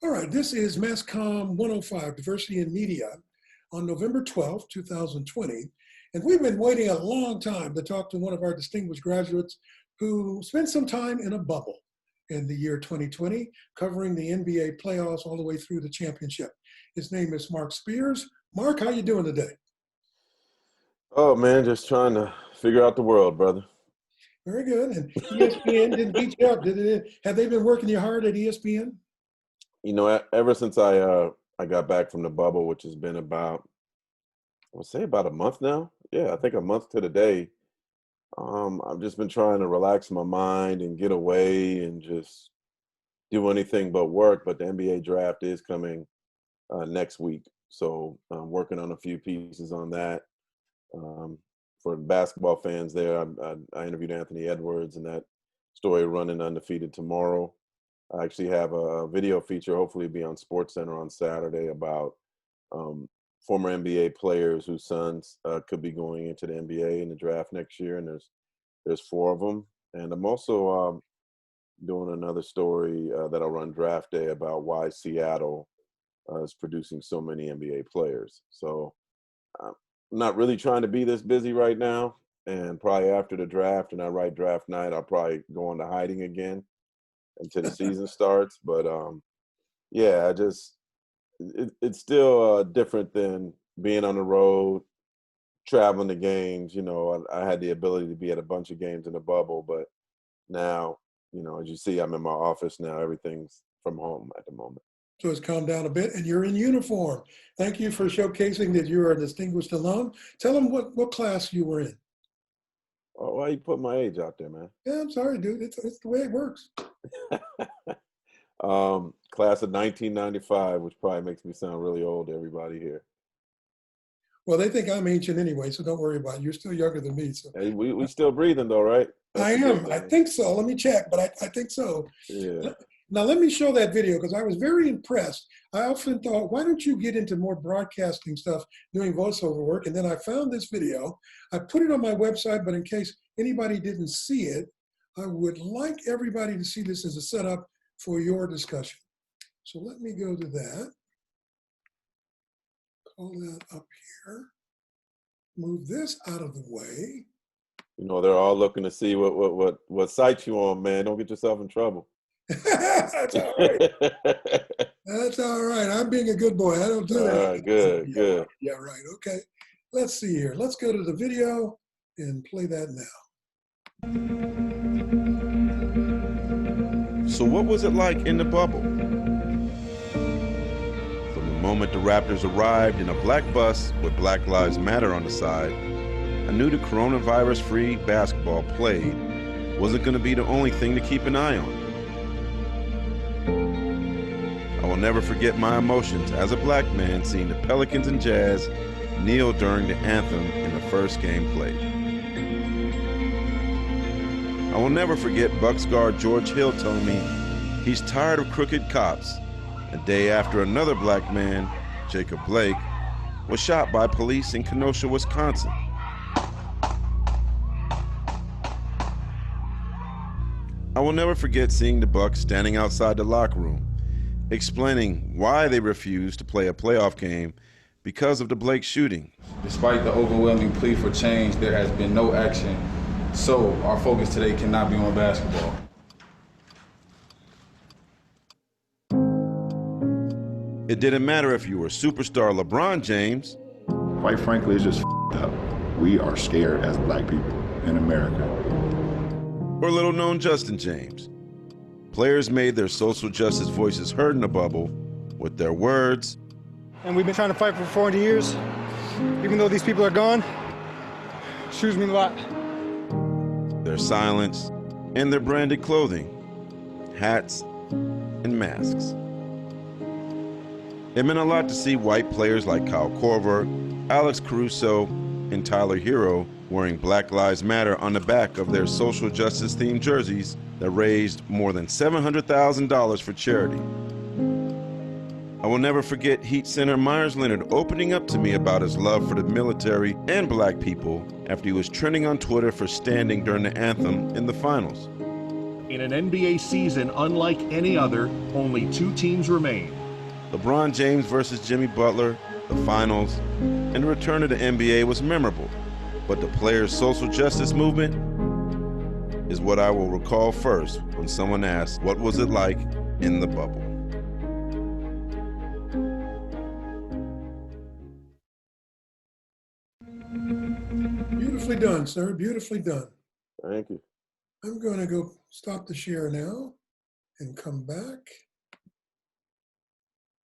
All right, this is MassComm 105, Diversity in Media, on November 12th, 2020. And we've been waiting a long time to talk to one of our distinguished graduates who spent some time in a bubble in the year 2020, covering the NBA playoffs all the way through the championship. His name is Marc Spears. Marc, how you doing today? Oh man, just trying to figure out the world, brother. Very good. And ESPN didn't beat you up, did it? Have they been working you hard at ESPN? You know, ever since I got back from the bubble, which has been about, I would say about a month now. Yeah, I think a month to the day. I've just been trying to relax my mind and get away and just do anything but work. But the NBA draft is coming next week, so I'm working on a few pieces on that. For basketball fans there, I interviewed Anthony Edwards, and that story running undefeated tomorrow. I actually have a video feature, hopefully be on SportsCenter on Saturday, about former NBA players whose sons could be going into the NBA in the draft next year, and there's 4 of them. And I'm also doing another story that I'll run draft day about why Seattle is producing so many NBA players. So I'm not really trying to be this busy right now, and probably after the draft and I write draft night, I'll probably go into hiding again until the season starts. But yeah, it's still different than being on the road, traveling to games. You know, I had the ability to be at a bunch of games in the bubble, but now, you know, as you see, I'm in my office now. Everything's from home at the moment. So it's calmed down a bit, and you're in uniform. Thank you for showcasing that you are a distinguished alum. Tell them what class you were in. Oh, why you put my age out there, man? Yeah, I'm sorry, dude. It's the way it works. Class of 1995, which probably makes me sound really old to everybody here. Well, they think I'm ancient anyway, so don't worry about it. You're still younger than me. So hey, we still breathing though, right? I am. I think so. Let me check, but I think so. Yeah. Now, let me show that video because I was very impressed. I often thought, why don't you get into more broadcasting stuff, doing voiceover work? And then I found this video. I put it on my website, but in case anybody didn't see it, I would like everybody to see this as a setup for your discussion. So let me go to that. Call that up here. Move this out of the way. You know, they're all looking to see what site you on, man. Don't get yourself in trouble. That's all right. That's all right. I'm being a good boy. I don't do that. All right, good, good. Yeah, right. Okay. Let's see here. Let's go to the video and play that now. So what was it like in the bubble? From the moment the Raptors arrived in a black bus with Black Lives Matter on the side, I knew the coronavirus-free basketball played wasn't going to be the only thing to keep an eye on. I will never forget my emotions as a black man seeing the Pelicans and Jazz kneel during the anthem in the first game played. I will never forget Bucks guard George Hill telling me he's tired of crooked cops a day after another black man, Jacob Blake, was shot by police in Kenosha, Wisconsin. I will never forget seeing the Bucks standing outside the locker room, explaining why they refused to play a playoff game because of the Blake shooting. Despite the overwhelming plea for change, there has been no action, so our focus today cannot be on basketball. It didn't matter if you were superstar LeBron James. Quite frankly, it's just up. We are scared as black people in America. Or little-known Justin James. Players made their social justice voices heard in the bubble with their words. And we've been trying to fight for 40 years. Even though these people are gone, shoes mean a lot. Their silence and their branded clothing, hats and masks. It meant a lot to see white players like Kyle Korver, Alex Caruso, and Tyler Hero wearing Black Lives Matter on the back of their social justice themed jerseys that raised more than $700,000 for charity. I will never forget Heat center Myers Leonard opening up to me about his love for the military and black people after he was trending on Twitter for standing during the anthem in the finals. In an NBA season unlike any other, only 2 teams remain. LeBron James versus Jimmy Butler, the finals, and the return to the NBA was memorable. But the players' social justice movement is what I will recall first when someone asks, what was it like in the bubble? Beautifully done, sir. Beautifully done. Thank you. I'm going to go stop the share now and come back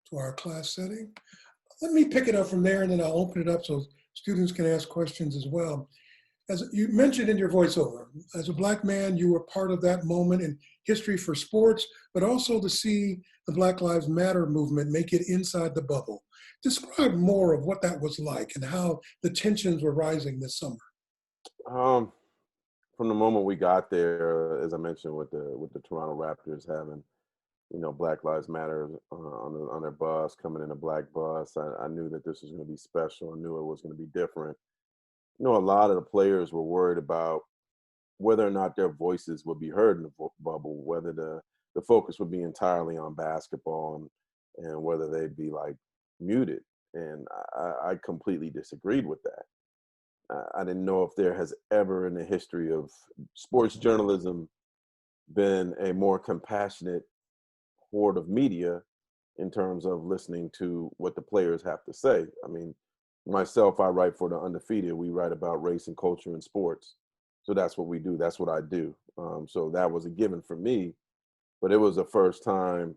to our class setting. Let me pick it up from there, and then I'll open it up so students can ask questions as well. As you mentioned in your voiceover, as a Black man, you were part of that moment in history for sports, but also to see the Black Lives Matter movement make it inside the bubble. Describe more of what that was like and how the tensions were rising this summer. From the moment we got there, as I mentioned, with the Toronto Raptors having, Black Lives Matter on their bus, coming in a black bus, I knew that this was going to be special. I knew it was going to be different. A lot of the players were worried about whether or not their voices would be heard in the bubble, whether the focus would be entirely on basketball and whether they'd be like muted. And I completely disagreed with that. I didn't know if there has ever in the history of sports journalism been a more compassionate horde of media in terms of listening to what the players have to say. I mean, myself, I write for The Undefeated. We write about race and culture in sports. So that's what we do. That's what I do. So that was a given for me. But it was the first time,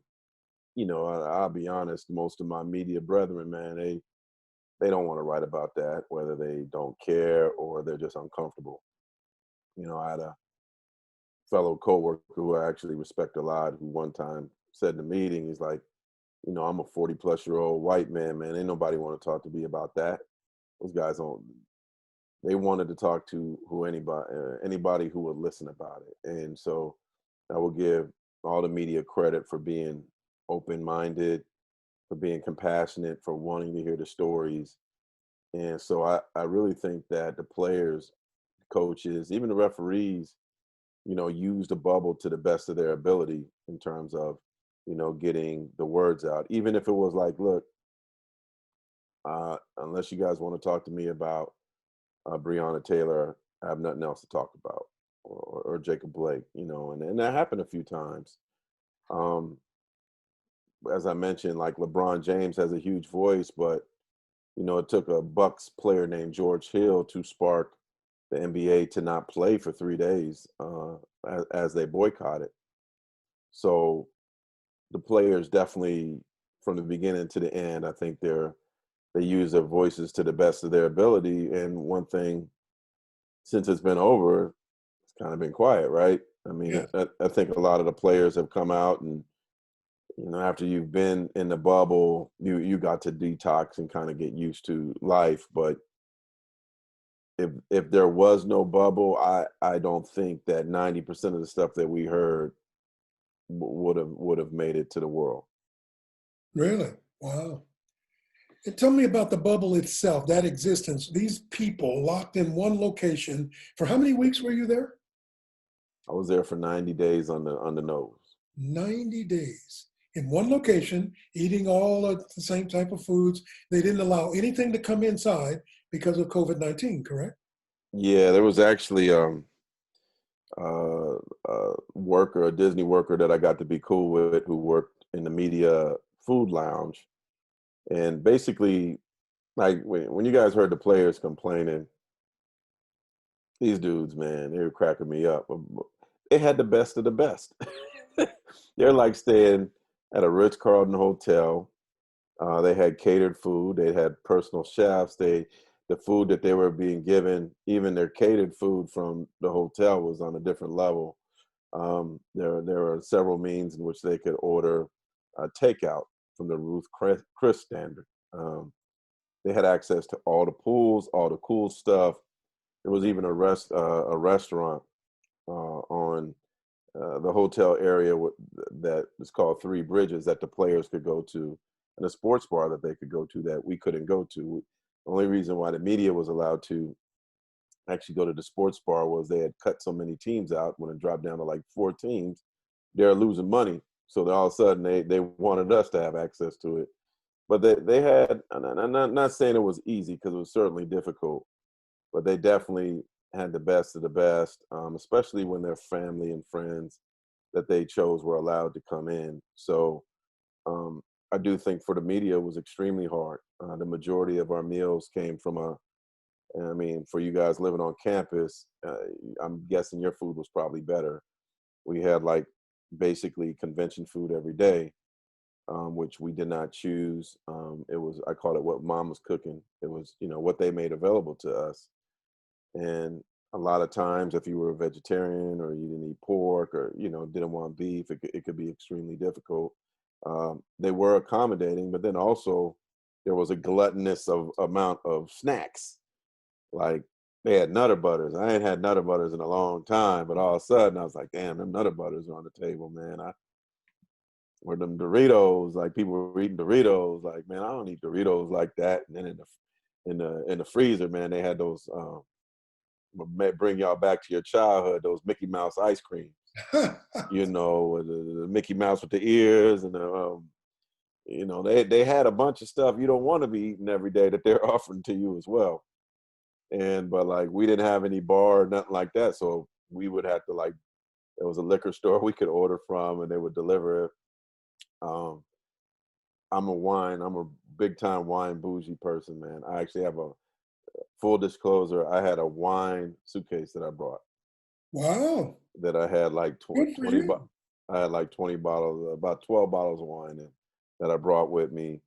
I'll be honest, most of my media brethren, man, they don't want to write about that, whether they don't care or they're just uncomfortable. I had a fellow coworker who I actually respect a lot, who one time said in the meeting, he's like, I'm a 40-plus-year-old white man, man. Ain't nobody want to talk to me about that. Those guys don't. They wanted to talk to anybody who would listen about it. And so I will give all the media credit for being open-minded, for being compassionate, for wanting to hear the stories. And so I really think that the players, coaches, even the referees, used the bubble to the best of their ability in terms of, getting the words out. Even if it was like, look, unless you guys want to talk to me about Breonna Taylor, I have nothing else to talk about, or Jacob Blake, and that happened a few times. As I mentioned, like LeBron James has a huge voice, but, it took a Bucks player named George Hill to spark the NBA to not play for 3 days as they boycotted. So the players definitely, from the beginning to the end, I think they use their voices to the best of their ability. And one thing, since it's been over, it's kind of been quiet, right? I mean, Yeah. I think a lot of the players have come out and, after you've been in the bubble, you got to detox and kind of get used to life. But if there was no bubble, I don't think that 90% of the stuff that we heard would have made it to the world. Really? Wow. And tell me about the bubble itself, that existence, these people locked in one location. For how many weeks were you there? I was there for 90 days on the nose. 90 days in one location, eating all of the same type of foods. They didn't allow anything to come inside because of COVID-19, correct? Yeah, there was actually a Disney worker that I got to be cool with, who worked in the media food lounge. And basically, like when you guys heard the players complaining, these dudes, man, they were cracking me up. They had the best of the best. They're like staying at a Ritz-Carlton hotel. They had catered food. They had personal chefs. The food that they were being given, even their catered food from the hotel, was on a different level. There are several means in which they could order takeout from the Ruth Chris standard. They had access to all the pools, all the cool stuff. There was even a restaurant on the hotel area that is called Three Bridges that the players could go to, and a sports bar that they could go to that we couldn't go to. The only reason why the media was allowed to actually go to the sports bar was they had cut so many teams out when it dropped down to like 4 teams, they're losing money. So all of a sudden they wanted us to have access to it. But they had, and I'm not saying it was easy because it was certainly difficult, but they definitely had the best of the best, especially when their family and friends that they chose were allowed to come in. So I do think for the media it was extremely hard. The majority of our meals came from I mean, for you guys living on campus, I'm guessing your food was probably better. We had like basically convention food every day, which we did not choose. It was, I call it what mom was cooking. It was, what they made available to us. And a lot of times, if you were a vegetarian or you didn't eat pork or, didn't want beef, it could be extremely difficult. They were accommodating, but then also there was a gluttonous amount of snacks. Like they had Nutter Butters. I ain't had Nutter Butters in a long time, but all of a sudden I was like, damn, them Nutter Butters are on the table, man. Or them Doritos, like people were eating Doritos. Like, man, I don't eat Doritos like that. And then in the freezer, man, they had those bring y'all back to your childhood, those Mickey Mouse ice creams. The Mickey Mouse with the ears and they had a bunch of stuff you don't want to be eating every day that they're offering to you as well. But like we didn't have any bar or nothing like that, so we would have to there was a liquor store we could order from and they would deliver it. I'm a big time wine bougie person, man. I actually have a full disclosure. I had a wine suitcase that I brought. Wow. That I had like 20 you. I had like 20 bottles, about 12 bottles of wine that I brought with me.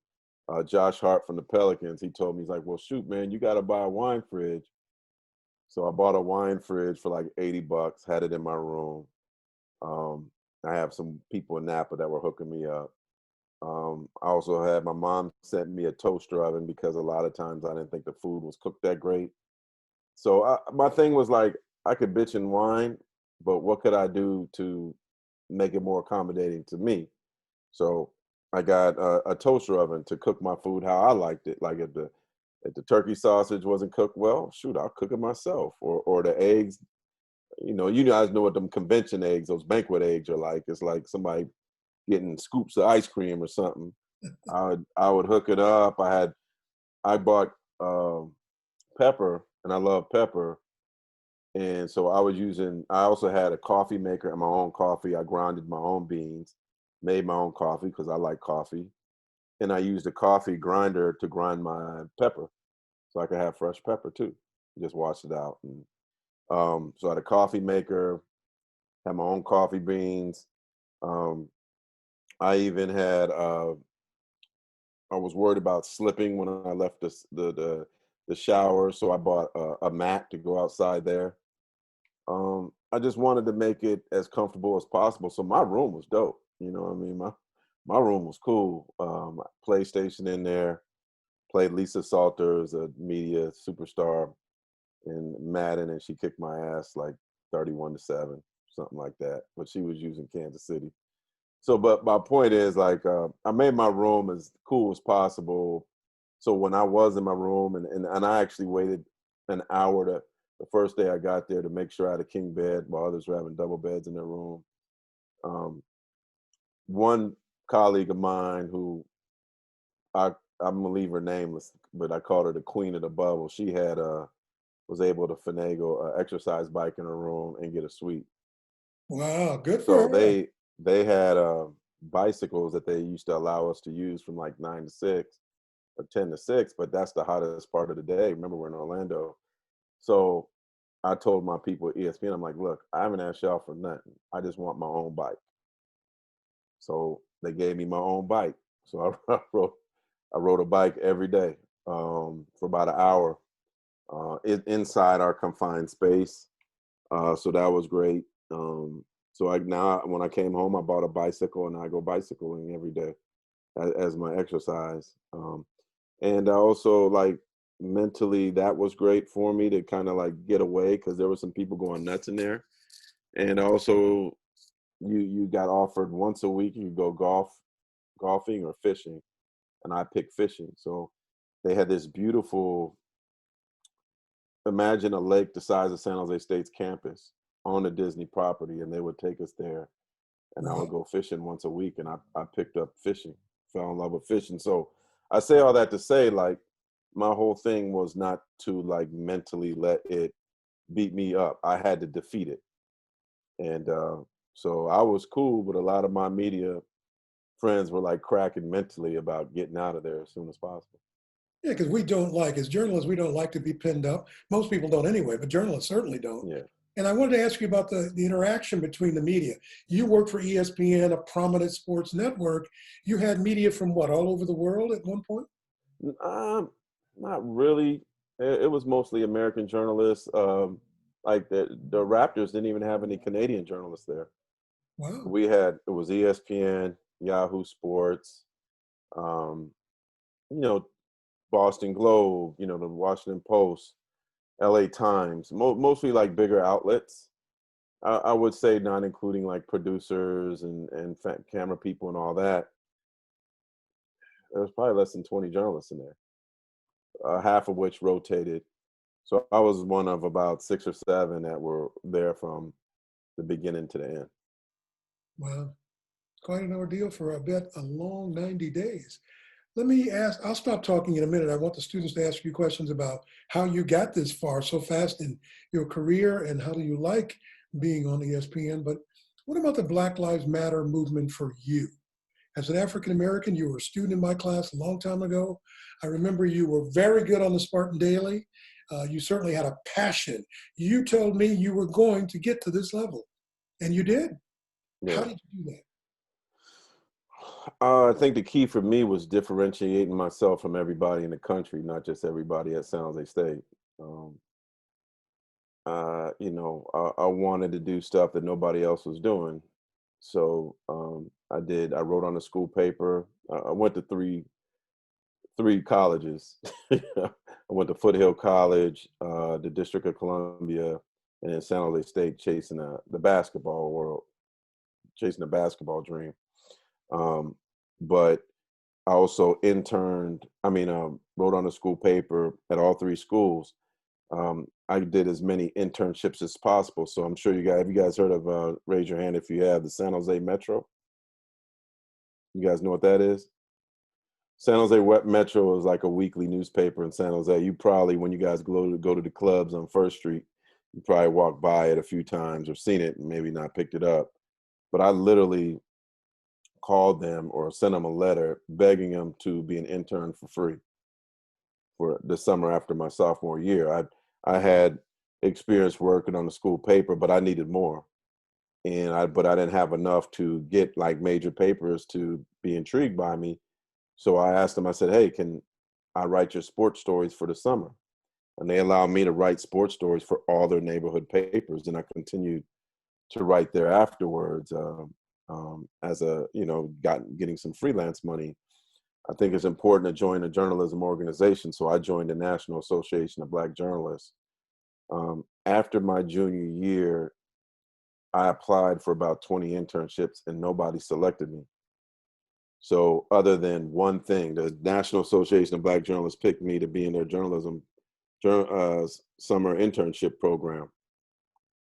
Josh Hart from the Pelicans, he told me, he's like, well, shoot, man, you got to buy a wine fridge. So I bought a wine fridge for like $80, had it in my room. I have some people in Napa that were hooking me up. I also had my mom sent me a toaster oven because a lot of times I didn't think the food was cooked that great. So my thing was like, I could bitch and whine, but what could I do to make it more accommodating to me? So I got a toaster oven to cook my food how I liked it. Like if the turkey sausage wasn't cooked well, shoot, I'll cook it myself. Or the eggs, you guys know what them convention eggs, those banquet eggs are like. It's like somebody getting scoops of ice cream or something. I would hook it up. I bought pepper, and I love pepper. And so I also had a coffee maker and my own coffee. I grounded my own beans, made my own coffee because I like coffee. And I used a coffee grinder to grind my pepper so I could have fresh pepper too. Just wash it out. And so I had a coffee maker, had my own coffee beans. I even had, I was worried about slipping when I left the shower. So I bought a mat to go outside there. I just wanted to make it as comfortable as possible. So my room was dope. You know what I mean? My room was cool. PlayStation in there, played Lisa Salters, a media superstar in Madden, and she kicked my ass like 31-7, something like that. But she was using Kansas City. So, but my point is like, I made my room as cool as possible. So when I was in my room and I actually waited an hour the first day I got there to make sure I had a king bed while others were having double beds in their room. One colleague of mine who I'm gonna leave her nameless, but I called her the queen of the bubble. She had was able to finagle an exercise bike in her room and get a suite. Wow, good for So her. they had bicycles that they used to allow us to use from like 9 to 6 or 10 to 6, but that's the hottest part of the day. Remember, we're in Orlando. So I told my people at ESPN, I'm like, look, I haven't asked y'all for nothing. I just want my own bike. So they gave me my own bike. So I rode a bike every day for about an hour inside our confined space. So that was great. So now when I came home, I bought a bicycle and I go bicycling every day as my exercise. And I also like mentally, that was great for me to kind of like get away because there were some people going nuts in there. And also you got offered once a week, you go golfing or fishing. And I picked fishing. So they had this beautiful imagine a lake the size of San Jose State's campus on the Disney property, and they would take us there, and I would go fishing once a week, and I picked up fishing, fell in love with fishing. So I say all that to say, like, my whole thing was not to like mentally let it beat me up. I had to defeat it. And so I was cool, but a lot of my media friends were like cracking mentally about getting out of there as soon as possible. Yeah, because we don't like, as journalists, we don't like to be pinned up. Most people don't anyway, but journalists certainly don't. Yeah. And I wanted to ask you about the interaction between the media. You worked for ESPN, a prominent sports network. You had media from what, all over the world at one point? Not really. It was mostly American journalists. Like the Raptors didn't even have any Canadian journalists there. Wow. It was ESPN, Yahoo Sports, you know, Boston Globe, you know, the Washington Post, LA Times, mostly like bigger outlets. I would say not including like producers and camera people and all that. There was probably less than 20 journalists in there, half of which rotated. So I was one of about 6 or 7 that were there from the beginning to the end. Wow. Quite an ordeal for, I bet, a long 90 days. Let me ask, I'll stop talking in a minute. I want the students to ask you questions about how you got this far so fast in your career and how do you like being on ESPN. But what about the Black Lives Matter movement for you? As an African-American, you were a student in my class a long time ago. I remember you were very good on the Spartan Daily. You certainly had a passion. You told me you were going to get to this level, and you did. Yeah. How did you do that? I think the key for me was differentiating myself from everybody in the country, not just everybody at San Jose State. You know, I wanted to do stuff that nobody else was doing. So I did. I wrote on the school paper. I went to three colleges. I went to Foothill College, the District of Columbia, and then San Jose State, chasing the basketball world, chasing the basketball dream. But I also wrote on the school paper at all 3 schools. I did as many internships as possible. So I'm sure have you guys heard of, raise your hand if you have, the San Jose Metro? You guys know what that is? San Jose Metro is like a weekly newspaper in San Jose. You probably, when you guys go to the clubs on First Street, you probably walked by it a few times or seen it and maybe not picked it up. But I literally called them or sent them a letter begging them to be an intern for free for the summer after my sophomore year. I had experience working on the school paper, but I needed more. But I didn't have enough to get like major papers to be intrigued by me. So I asked them, I said, hey, can I write your sports stories for the summer? And they allowed me to write sports stories for all their neighborhood papers. And I continued to write there afterwards as getting some freelance money. I think it's important to join a journalism organization. So I joined the National Association of Black Journalists. After my junior year, I applied for about 20 internships and nobody selected me. So other than one thing, the National Association of Black Journalists picked me to be in their journalism summer internship program.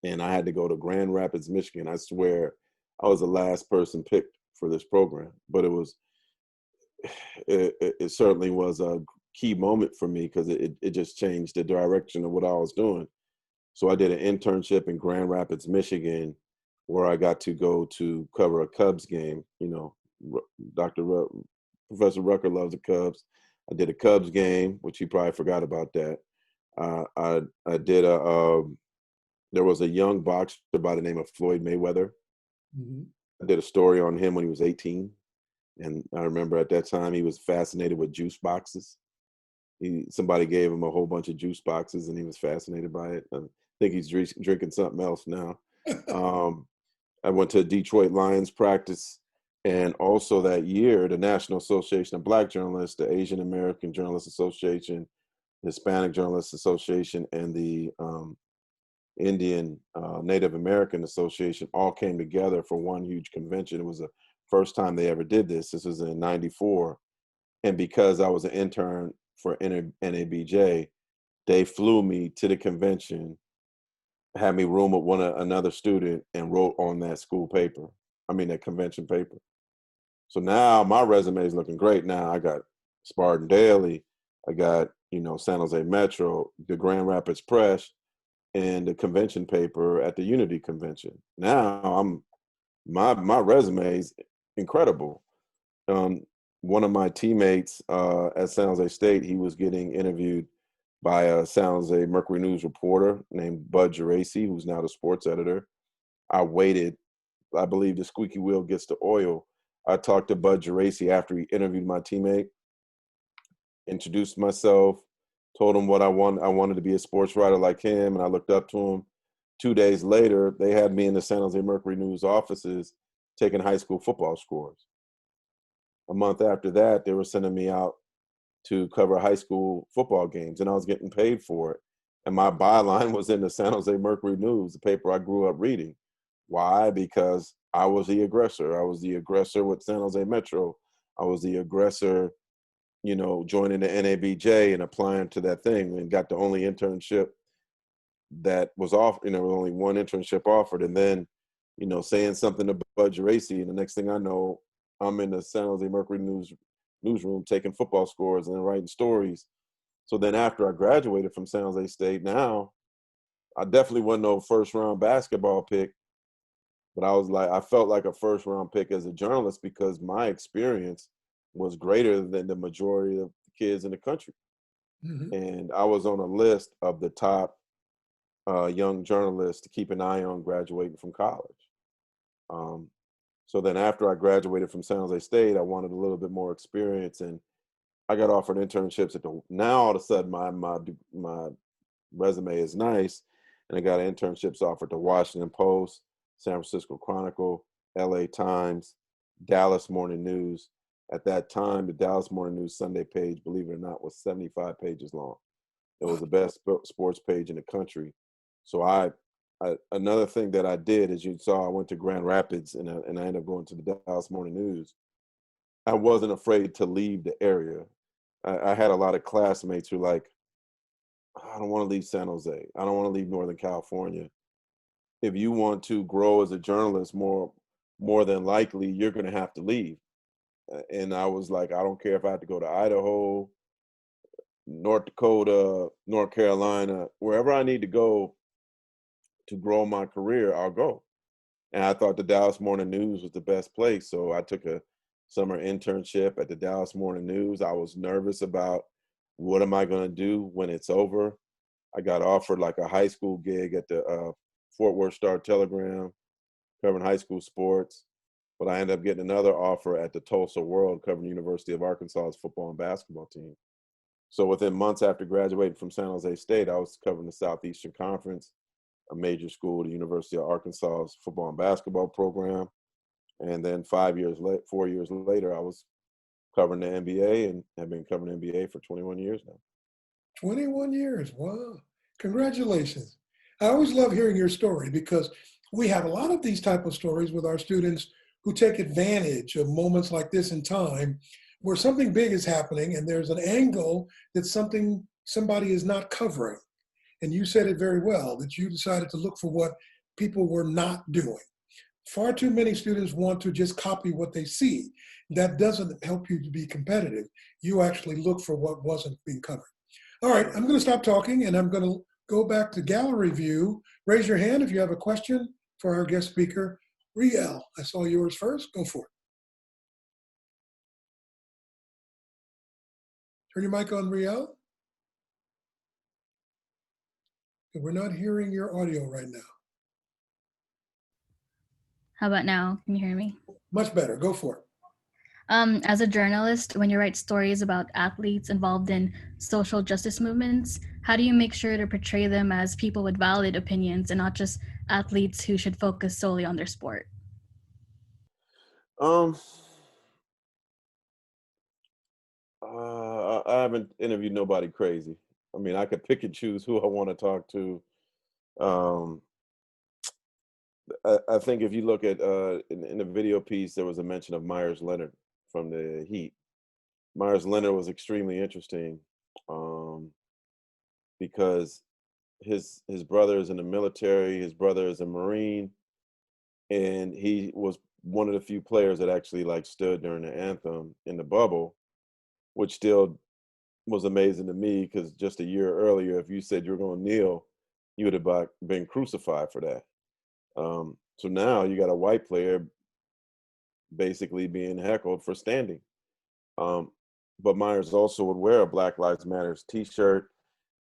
And I had to go to Grand Rapids, Michigan. I swear I was the last person picked for this program, but it certainly was a key moment for me because it just changed the direction of what I was doing. So I did an internship in Grand Rapids, Michigan, where I got to go to cover a Cubs game. You know, Professor Rucker loves the Cubs. I did a Cubs game, which he probably forgot about that. I did there was a young boxer by the name of Floyd Mayweather. Mm-hmm. I did a story on him when he was 18. And I remember at that time he was fascinated with juice boxes. Somebody gave him a whole bunch of juice boxes and he was fascinated by it. I think he's drinking something else now. I went to Detroit Lions practice. And also that year, the National Association of Black Journalists, the Asian American Journalists Association, the Hispanic Journalists Association, and the Indian Native American Association all came together for one huge convention. It was the first time they ever did this. This was in '94. And because I was an intern for NABJ, they flew me to the convention, had me room with another student, and wrote on that school paper. I mean, that convention paper. So now my resume is looking great. Now I got Spartan Daily, I got, San Jose Metro, the Grand Rapids Press, and the convention paper at the Unity Convention. Now my resume is incredible. One of my teammates at San Jose State, he was getting interviewed by a San Jose Mercury News reporter named Bud Geraci, who's now the sports editor. I waited. I believe the squeaky wheel gets the oil. I talked to Bud Geraci after he interviewed my teammate, introduced myself, told him what I wanted. I wanted to be a sports writer like him, and I looked up to him. 2 days later, they had me in the San Jose Mercury News offices taking high school football scores. A month after that, they were sending me out to cover high school football games, and I was getting paid for it. And my byline was in the San Jose Mercury News, the paper I grew up reading. Why? Because I was the aggressor. I was the aggressor with San Jose Metro. I was the aggressor, joining the NABJ and applying to that thing, and got the only internship that was offered. Only one internship offered. And then, saying something to Bud Geraci, and the next thing I know, I'm in the San Jose Mercury newsroom taking football scores and writing stories. So then after I graduated from San Jose State, now I definitely wasn't no first round basketball pick, but I felt like a first round pick as a journalist because my experience was greater than the majority of the kids in the country. Mm-hmm. And I was on a list of the top young journalists to keep an eye on graduating from college. So then after I graduated from San Jose State, I wanted a little bit more experience, and I got offered internships now all of a sudden my resume is nice, and I got internships offered to Washington Post, San Francisco Chronicle, LA Times, Dallas Morning News. At that time, the Dallas Morning News Sunday page, believe it or not, was 75 pages long. It was the best sports page in the country. So another thing that I did, as you saw, I went to Grand Rapids and I ended up going to the Dallas Morning News. I wasn't afraid to leave the area. I had a lot of classmates who like, I don't want to leave San Jose. I don't want to leave Northern California. If you want to grow as a journalist, more than likely, you're going to have to leave. And I was like, I don't care if I have to go to Idaho, North Dakota, North Carolina, wherever I need to go to grow my career, I'll go. And I thought the Dallas Morning News was the best place. So I took a summer internship at the Dallas Morning News. I was nervous about what am I going to do when it's over. I got offered like a high school gig at the Fort Worth Star-Telegram, covering high school sports. But I ended up getting another offer at the Tulsa World, covering the University of Arkansas's football and basketball team. So within months after graduating from San Jose State, I was covering the Southeastern Conference, a major school, the University of Arkansas's football and basketball program. And then 4 years later, I was covering the NBA and have been covering the NBA for 21 years now. 21 years, wow. Congratulations. I always love hearing your story because we have a lot of these type of stories with our students who take advantage of moments like this in time where something big is happening and there's an angle that somebody is not covering. And you said it very well, that you decided to look for what people were not doing. Far too many students want to just copy what they see. That doesn't help you to be competitive. You actually look for what wasn't being covered. All right, I'm going to stop talking and I'm going to go back to gallery view. Raise your hand if you have a question for our guest speaker. Riel, I saw yours first. Go for it. Turn your mic on, Riel. We're not hearing your audio right now. How about now? Can you hear me? Much better. Go for it. As a journalist, when you write stories about athletes involved in social justice movements, how do you make sure to portray them as people with valid opinions and not just athletes who should focus solely on their sport? I haven't interviewed nobody crazy. I mean, I could pick and choose who I want to talk to. I think if you look at in the video piece, there was a mention of Myers Leonard from the Heat. Myers Leonard was extremely interesting because his brother is in the military, his brother is a Marine, and he was one of the few players that actually like stood during the anthem in the bubble, which still was amazing to me because just a year earlier, if you said you're going to kneel, you would have been crucified for that. So now you got a white player basically being heckled for standing. Um, but Myers also would wear a Black Lives Matters T-shirt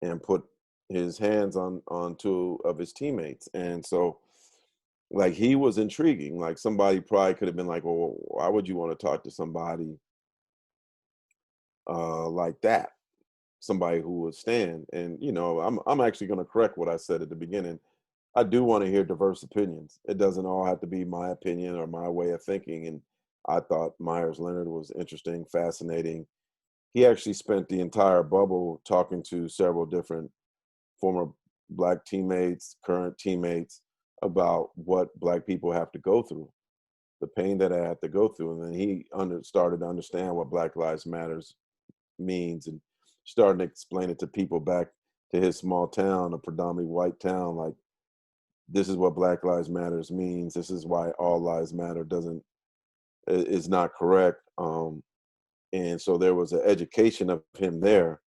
and put his hands on two of his teammates, and so like he was intriguing. Like somebody probably could have been like, "Well, why would you want to talk to somebody like that?" Somebody who would stand. And I'm actually going to correct what I said at the beginning. I do want to hear diverse opinions. It doesn't all have to be my opinion or my way of thinking. And I thought Myers Leonard was interesting, fascinating. He actually spent the entire bubble talking to several different former Black teammates, current teammates, about what Black people have to go through, the pain that I had to go through. And then he started to understand what Black Lives Matters means, and starting to explain it to people back to his small town, a predominantly white town, like, this is what Black Lives Matters means. This is why all lives matter is not correct. And so there was an education of him there.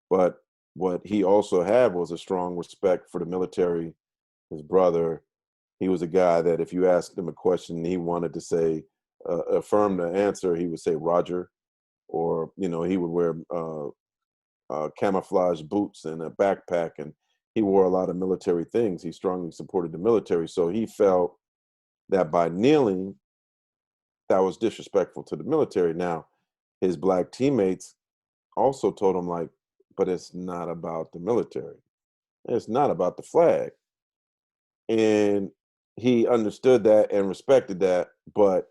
But what he also had was a strong respect for the military, his brother. He was a guy that if you asked him a question, he wanted to say, affirm the answer, he would say Roger, or, he would wear camouflage boots and a backpack, and he wore a lot of military things. He strongly supported the military. So he felt that by kneeling, that was disrespectful to the military. Now, his Black teammates also told him, like, but it's not about the military. It's not about the flag. And he understood that and respected that, but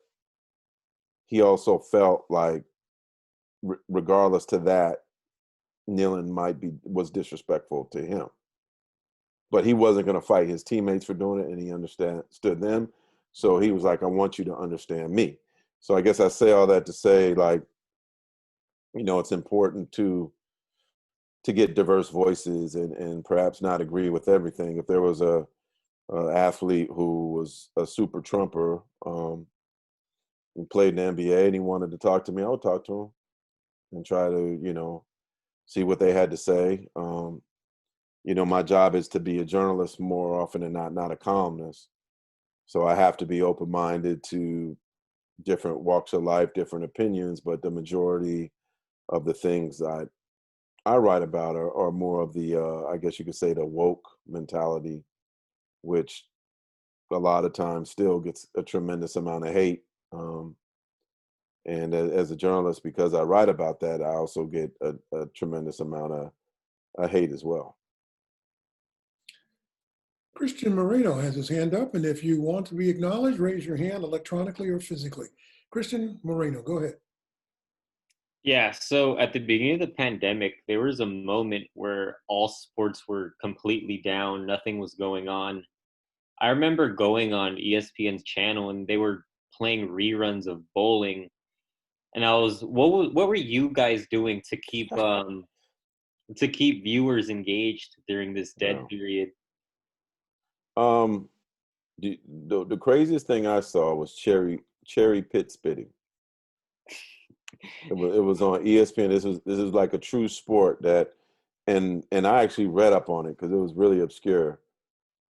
he also felt like, regardless to that, kneeling was disrespectful to him. But he wasn't going to fight his teammates for doing it, and he understood them. So he was like, I want you to understand me. So I guess I say all that to say, like, it's important to get diverse voices and perhaps not agree with everything. If there was a athlete who was a super trumper, and played in the NBA and he wanted to talk to me, I would talk to him and try to, see what they had to say. My job is to be a journalist more often than not a columnist. So I have to be open-minded to different walks of life, different opinions, but the majority of the things I write about are more of the, I guess you could say, the woke mentality, which a lot of times still gets a tremendous amount of hate. And as a journalist, because I write about that, I also get a tremendous amount of hate as well. Christian Moreno has his hand up, and if you want to be acknowledged, raise your hand electronically or physically. Christian Moreno, go ahead. Yeah, so at the beginning of the pandemic, there was a moment where all sports were completely down, nothing was going on. I remember going on ESPN's channel and they were playing reruns of bowling, and what were you guys doing to keep viewers engaged during this dead period? The craziest thing I saw was cherry pit spitting. It was on ESPN. This is like a true sport and I actually read up on it because it was really obscure.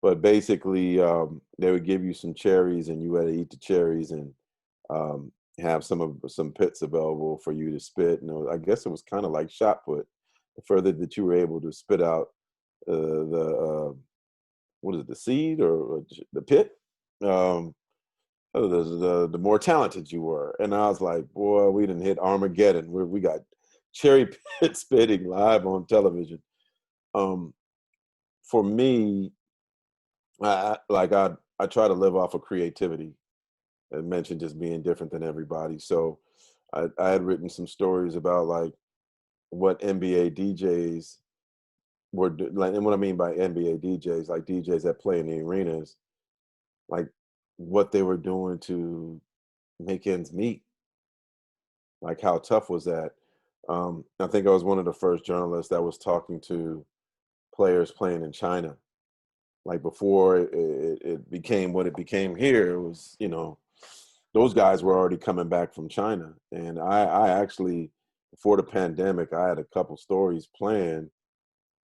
But basically, they would give you some cherries, and you had to eat the cherries and have some pits available for you to spit. And I guess it was kind of like shot put. The further that you were able to spit out the seed or the pit, the more talented you were. And I was like, boy, we didn't hit Armageddon. We got cherry pit spitting live on television. For me, I try to live off of creativity. I mentioned just being different than everybody. So I had written some stories about like what NBA DJs were like, and what I mean by NBA DJs, like DJs that play in the arenas, like what they were doing to make ends meet. Like how tough was that? I think I was one of the first journalists that was talking to players playing in China. Like before it became what it became here, it was, those guys were already coming back from China. And I actually, before the pandemic, I had a couple stories planned,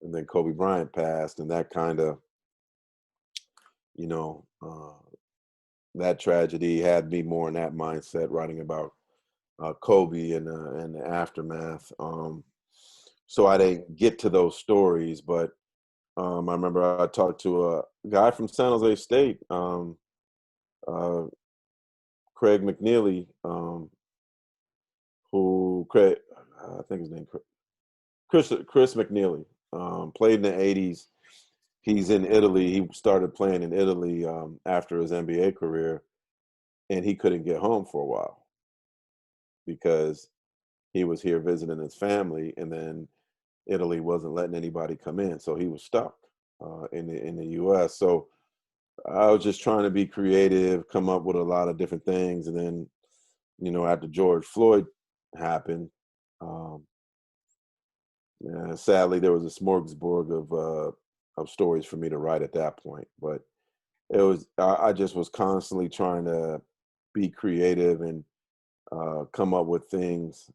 and then Kobe Bryant passed, and that kind of, you know, that tragedy had me more in that mindset, writing about Kobe and the aftermath. So I didn't get to those stories, but I remember I talked to a guy from San Jose State, Craig McNeely, I think his name Chris McNeely, played in the '80s. He's in Italy. He started playing in Italy after his NBA career, and he couldn't get home for a while because he was here visiting his family, and then Italy wasn't letting anybody come in, so he was stuck in the U.S. So I was just trying to be creative, come up with a lot of different things, and then, after George Floyd happened, sadly there was a smorgasbord of stories for me to write at that point. But I just was constantly trying to be creative and come up with things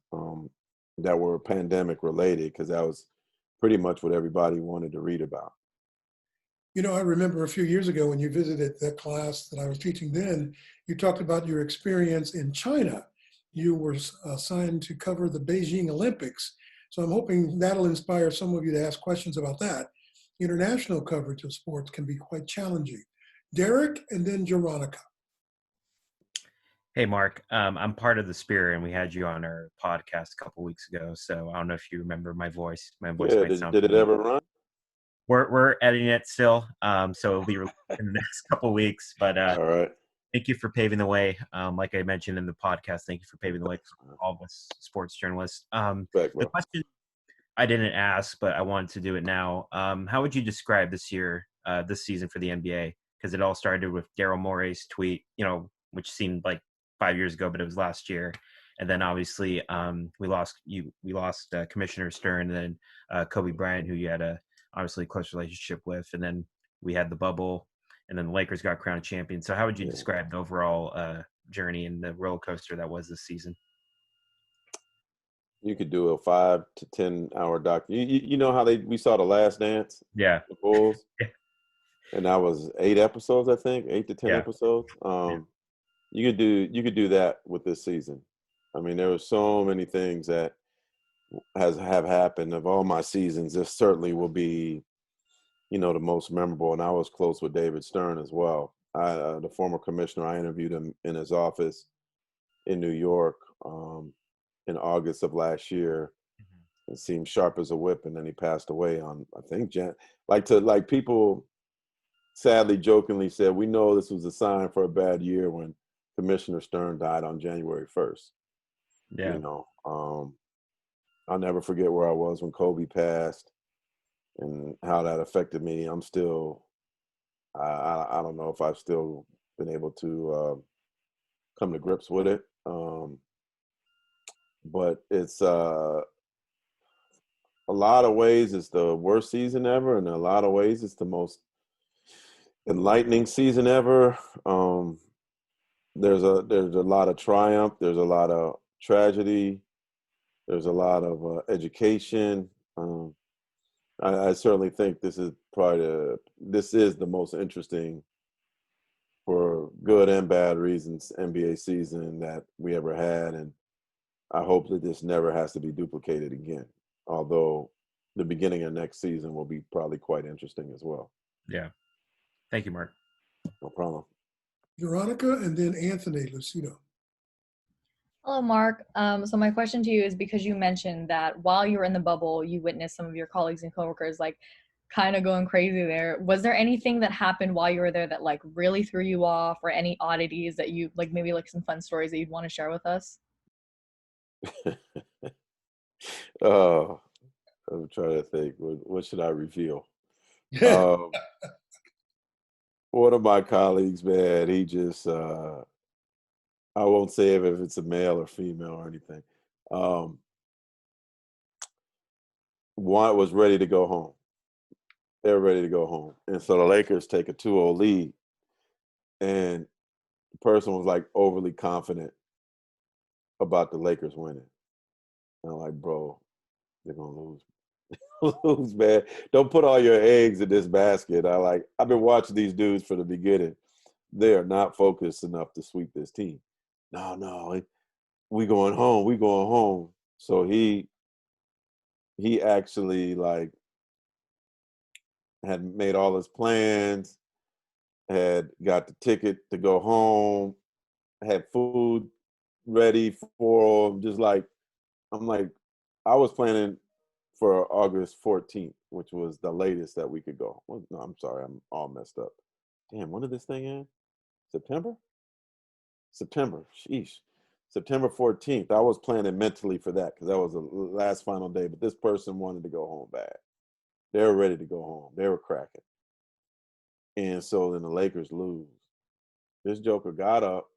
that were pandemic related, because that was pretty much what everybody wanted to read about. I remember a few years ago when you visited that class that I was teaching then, you talked about your experience in China. You were assigned to cover the Beijing Olympics. So I'm hoping that'll inspire some of you to ask questions about that. International coverage of sports can be quite challenging. Derek and then Jeronica. Hey, Mark, I'm part of the Spirit, and we had you on our podcast a couple weeks ago. So I don't know if you remember my voice. My voice Yeah, might sound. did it ever run? We're editing it still, so it'll be released in the next couple weeks. But all right. Thank you for paving the way. Like I mentioned in the podcast, thank you for paving the way for all of us sports journalists. The question I didn't ask, but I wanted to do it now. How would you describe this season for the NBA? Because it all started with Daryl Morey's tweet, which seemed like 5 years ago, but it was last year. And then obviously we lost Commissioner Stern, and then Kobe Bryant, who you had a obviously close relationship with. And then we had the bubble, and then the Lakers got crowned champion. So how would you describe the overall journey and the roller coaster that was this season? You could do a 5 to 10 hour doc. You know how we saw The Last Dance? Yeah. The Bulls? Yeah. And that was 8 episodes, I think, 8 to 10 episodes. You could do that with this season. I mean, there were so many things that have happened. Of all my seasons, this certainly will be, the most memorable. And I was close with David Stern as well. The former commissioner, I interviewed him in his office in New York in August of last year. It seemed sharp as a whip, and then he passed away on, I think, people sadly jokingly said, we know this was a sign for a bad year when Commissioner Stern died on January 1st. Yeah. I'll never forget where I was when Kobe passed and how that affected me. I'm still, I don't know if I've still been able to come to grips with it. But it's a lot of ways it's the worst season ever, and in a lot of ways it's the most enlightening season ever. There's a lot of triumph. There's a lot of tragedy. There's a lot of education. I certainly think this is the most interesting, for good and bad reasons, NBA season that we ever had, and I hope that this never has to be duplicated again. Although the beginning of next season will be probably quite interesting as well. Yeah. Thank you, Mark. No problem. Veronica and then Anthony Lucido. Hello, Mark. So my question to you is, because you mentioned that while you were in the bubble, you witnessed some of your colleagues and coworkers kind of going crazy there. Was there anything that happened while you were there that really threw you off, or any oddities that you maybe some fun stories that you'd want to share with us? Oh, I'm trying to think. What should I reveal? One of my colleagues, man, he just, I won't say if it's a male or female or anything. One was ready to go home. They're ready to go home. And so the Lakers take a 2-0 lead. And the person was like overly confident about the Lakers winning. And I'm like, bro, they're gonna lose. Lose, man. Don't put all your eggs in this basket. I've been watching these dudes from the beginning. They are not focused enough to sweep this team. No, we going home. We going home. So he actually like had made all his plans, had got the ticket to go home, had food ready for him. Just like, I'm like, I was planning for August 14th, which was the latest that we could go. Well, no, I'm sorry, I'm all messed up. Damn, when did this thing end? September? September, sheesh. September 14th. I was planning mentally for that because that was the last final day, but this person wanted to go home bad. They were ready to go home. They were cracking. And so then the Lakers lose. This joker got up,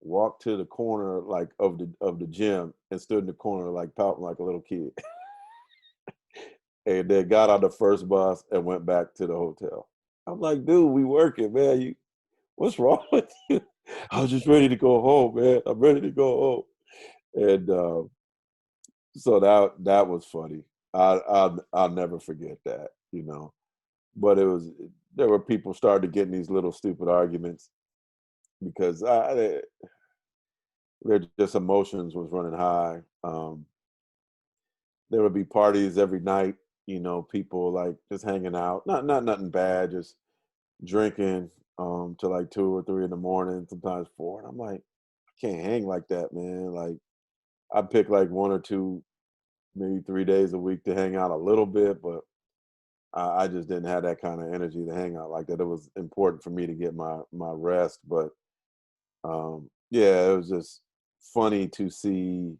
walked to the corner like of the gym and stood in the corner like pouting like a little kid. And then got on the first bus and went back to the hotel. I'm like, dude, we working, man. What's wrong with you? I was just ready to go home, man. I'm ready to go home. And so that was funny. I'll never forget that, you know. But there were people started getting these little stupid arguments because their just emotions was running high. There would be parties every night, you know, people like just hanging out, not nothing bad, just drinking till like 2 or 3 in the morning, sometimes 4. And I'm like, I can't hang like that, man. Like I pick like 1 or 2, maybe 3 days a week to hang out a little bit, but I just didn't have that kind of energy to hang out like that. It was important for me to get my rest, but yeah, it was just funny to see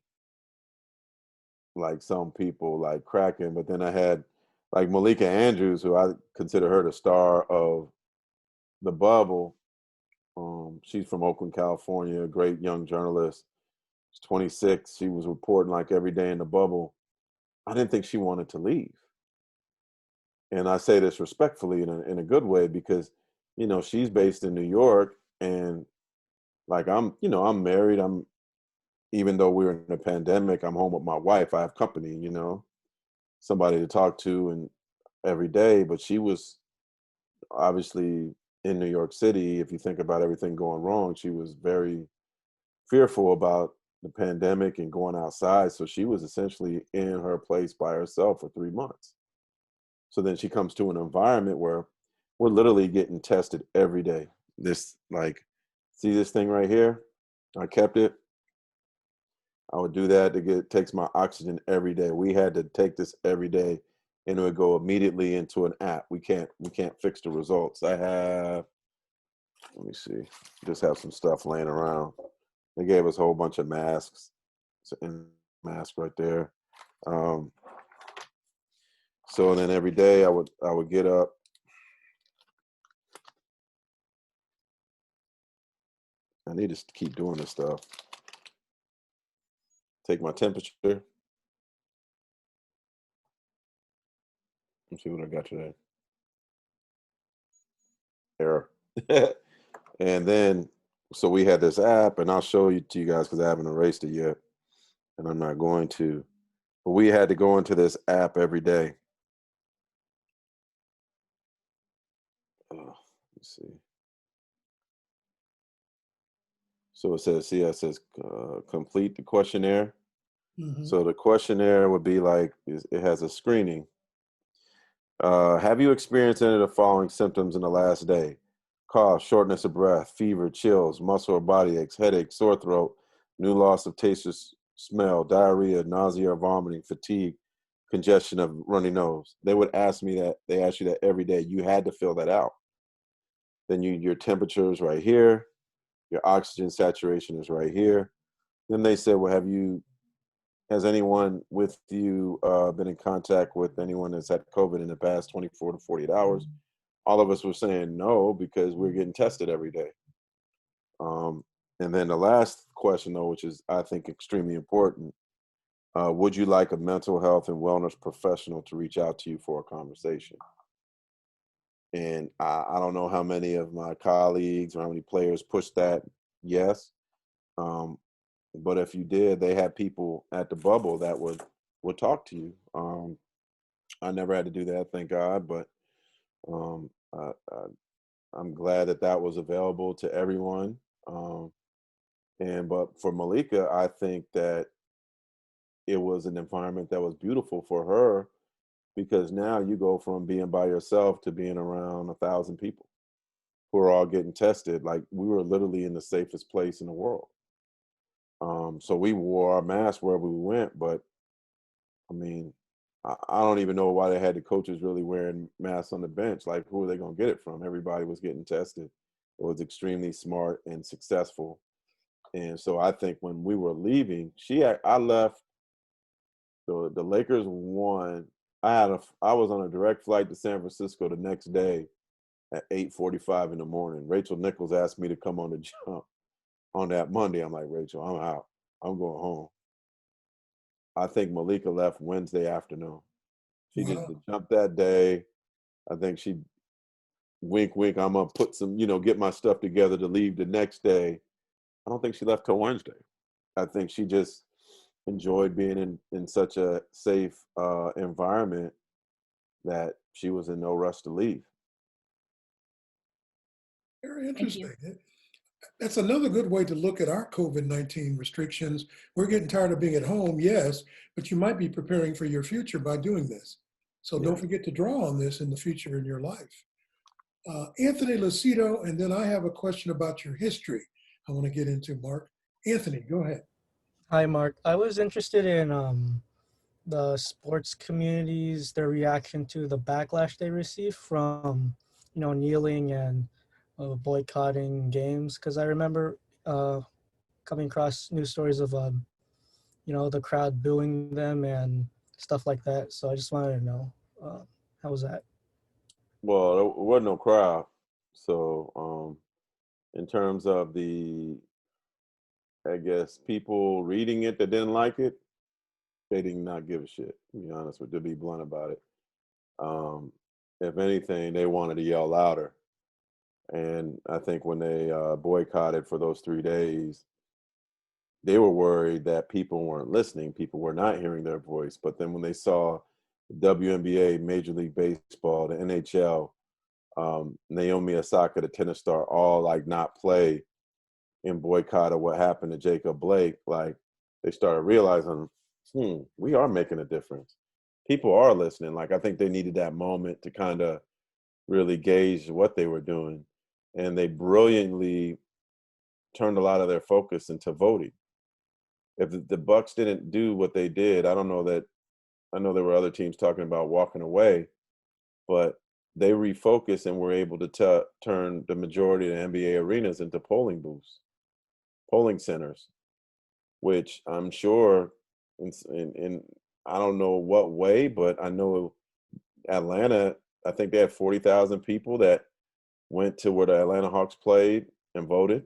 like some people like cracking. But then I had like Malika Andrews, who I consider her the star of the bubble. She's from Oakland, California, a great young journalist. She's 26. She was reporting like every day in the bubble. I didn't think she wanted to leave. And I say this respectfully in a good way because, you know, she's based in New York and like I'm married. Even though we're in a pandemic, I'm home with my wife. I have company, you know, somebody to talk to and every day. But she was obviously in New York City. If you think about everything going wrong, she was very fearful about the pandemic and going outside. So she was essentially in her place by herself for 3 months. So then she comes to an environment where we're literally getting tested every day. This, like, see this thing right here? I kept it. I would do that takes my oxygen every day. We had to take this every day and it would go immediately into an app. We can't fix the results. Let me see, just have some stuff laying around. They gave us a whole bunch of masks. It's a mask right there. So then every day I would get up. I need to keep doing this stuff. Take my temperature. Let's see what I got today. Error. And then, so we had this app, and I'll show you to you guys because I haven't erased it yet, and I'm not going to. But we had to go into this app every day. Let's see. So it says complete the questionnaire. Mm-hmm. So the questionnaire would be like, it has a screening. Have you experienced any of the following symptoms in the last day? Cough, shortness of breath, fever, chills, muscle or body aches, headache, sore throat, new loss of taste or smell, diarrhea, nausea or vomiting, fatigue, congestion of runny nose. They would ask me that. They ask you that every day. You had to fill that out. Then your temperature is right here. Your oxygen saturation is right here. Then they said, well, has anyone with you been in contact with anyone that's had COVID in the past 24 to 48 hours? All of us were saying no because we're getting tested every day. And then the last question, though, which is, I think, extremely important, would you like a mental health and wellness professional to reach out to you for a conversation? And I don't know how many of my colleagues or how many players pushed that yes. But if you did, they had people at the bubble that would talk to you. I never had to do that, thank God. But um, I, I'm glad that that was available to everyone. But for Malika, I think that it was an environment that was beautiful for her because now you go from being by yourself to being around 1,000 people who are all getting tested. Like we were literally in the safest place in the world. So we wore our masks wherever we went, but I mean, I don't even know why they had the coaches really wearing masks on the bench. Like, who are they going to get it from? Everybody was getting tested. It was extremely smart and successful. And so I think when we were leaving, I left. The Lakers won. I was on a direct flight to San Francisco the next day at 8:45 in the morning. Rachel Nichols asked me to come on the jump on that Monday. I'm like, Rachel, I'm out. I'm going home. I think Malika left Wednesday afternoon. She did the jump that day. I think she wink, wink. I'm gonna put some, get my stuff together to leave the next day. I don't think she left till Wednesday. I think she just enjoyed being in such a safe environment that she was in no rush to leave. Very interesting. That's another good way to look at our COVID-19 restrictions. We're getting tired of being at home, yes, but you might be preparing for your future by doing this. So don't forget to draw on this in the future in your life. Anthony Lucido, and then I have a question about your history I want to get into, Mark. Anthony, go ahead. Hi, Mark. I was interested in the sports communities, their reaction to the backlash they received from, kneeling and boycotting games. Because I remember coming across news stories of, the crowd booing them and stuff like that. So I just wanted to know, how was that? Well, there wasn't no crowd. So in terms of I guess, people reading it that didn't like it, they did not give a shit, to be honest with you, to be blunt about it. If anything, they wanted to yell louder. And I think when they boycotted for those 3 days, they were worried that people weren't listening, people were not hearing their voice. But then when they saw the WNBA, Major League Baseball, the NHL, Naomi Osaka, the tennis star, all like not play in boycott of what happened to Jacob Blake, like they started realizing, we are making a difference. People are listening. Like I think they needed that moment to kind of really gauge what they were doing. And they brilliantly turned a lot of their focus into voting. If the Bucks didn't do what they did, I know there were other teams talking about walking away, but they refocused and were able to turn the majority of the NBA arenas into polling booths, polling centers, which I'm sure in I don't know what way, but I know Atlanta, I think they had 40,000 people that went to where the Atlanta Hawks played and voted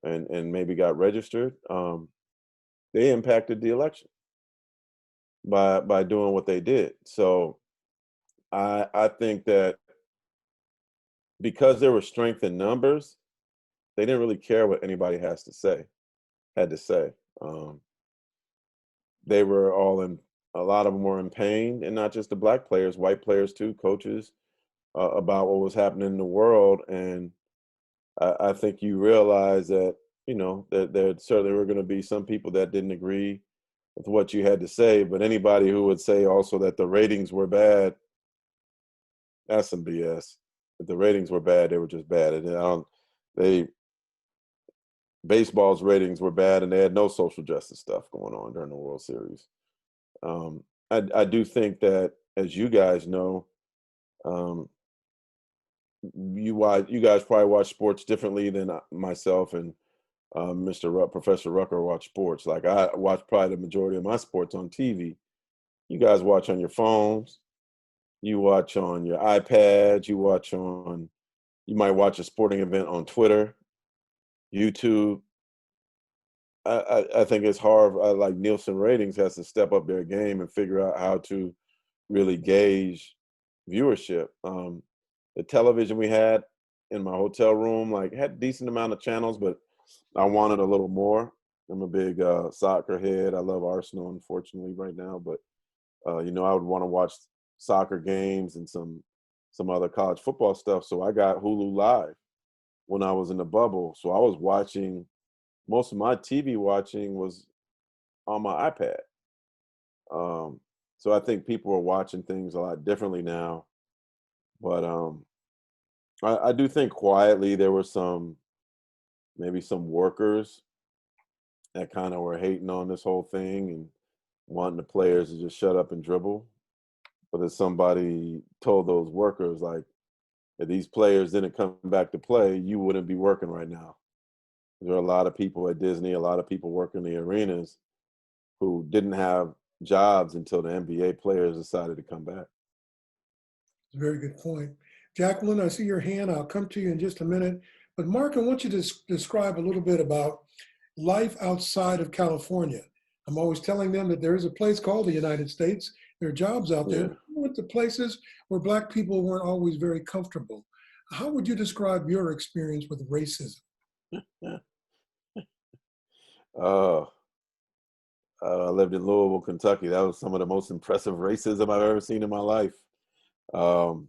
and maybe got registered. They impacted the election by doing what they did. So I think that because there was strength in numbers, they didn't really care what anybody had to say. They were a lot of them were in pain, and not just the black players, white players too, coaches, about what was happening in the world. And I think you realize that, that there certainly were going to be some people that didn't agree with what you had to say, but anybody who would say also that the ratings were bad, that's some BS. If the ratings were bad, they were just bad. And baseball's ratings were bad, and they had no social justice stuff going on during the World Series. I do think that, as you guys know, you guys probably watch sports differently than myself and Professor Rucker watch sports. Like I watch probably the majority of my sports on TV. You guys watch on your phones. You watch on your iPads. You might watch a sporting event on Twitter, YouTube. I think it's hard. Like Nielsen Ratings has to step up their game and figure out how to really gauge viewership. the television we had in my hotel room, like, had a decent amount of channels, but I wanted a little more. I'm a big soccer head. I love Arsenal, unfortunately, right now, but you know, I would want to watch soccer games and some other college football stuff. So I got Hulu Live when I was in the bubble. So I was watching, most of my TV watching was on my iPad. So I think people are watching things a lot differently now. But I do think quietly there were maybe some workers that kind of were hating on this whole thing and wanting the players to just shut up and dribble. But if somebody told those workers, like, if these players didn't come back to play, you wouldn't be working right now. There are a lot of people at Disney, a lot of people working the arenas who didn't have jobs until the NBA players decided to come back. It's a very good point. Jacqueline, I see your hand. I'll come to you in just a minute. But Mark, I want you to describe a little bit about life outside of California. I'm always telling them that there is a place called the United States. There are jobs out there. Yeah. We went to places where Black people weren't always very comfortable. How would you describe your experience with racism? I lived in Louisville, Kentucky. That was some of the most impressive racism I've ever seen in my life. When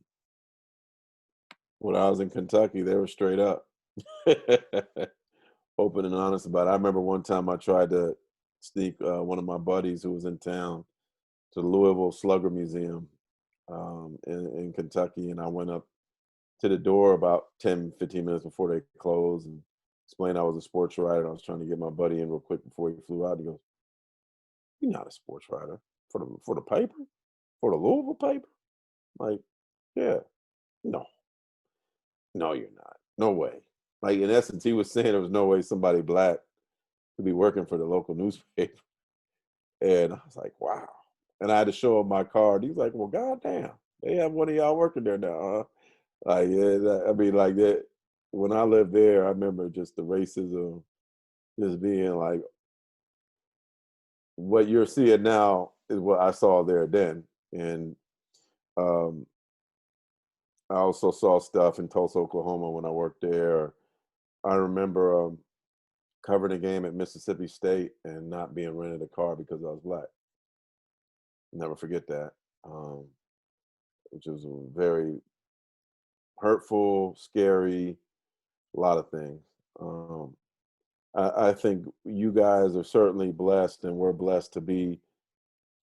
I was in Kentucky, they were straight up. Open and honest about it. I remember one time I tried to sneak one of my buddies who was in town to the Louisville Slugger Museum in Kentucky, and I went up to the door about 10, 15 minutes before they closed and explained I was a sports writer. I was trying to get my buddy in real quick before he flew out. He goes, "You're not a sports writer for the paper, for the Louisville paper?" Like, yeah, no, you're not. No way. Like, in essence, he was saying there was no way somebody Black could be working for the local newspaper. And I was like, wow. And I had to show him my card. He's like, well, goddamn, they have one of y'all working there now, huh? Like, yeah, I mean, like that. When I lived there, I remember just the racism just being like, what you're seeing now is what I saw there then. And um, I also saw stuff in Tulsa, Oklahoma when I worked there. I remember covering a game at Mississippi State and not being rented a car because I was Black. Never forget that, which was very hurtful, scary, a lot of things. I think you guys are certainly blessed, and we're blessed to be,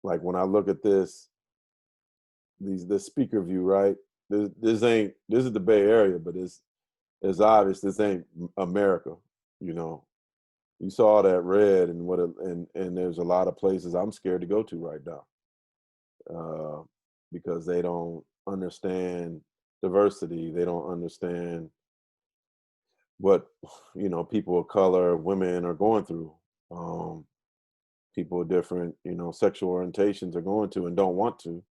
like, when I look at this speaker view, right? This is the Bay Area, but it's obvious this ain't America, you know. You saw that red and and there's a lot of places I'm scared to go to right now because they don't understand diversity. They don't understand what, you know, people of color, women are going through. People of different, you know, sexual orientations are going to and don't want to.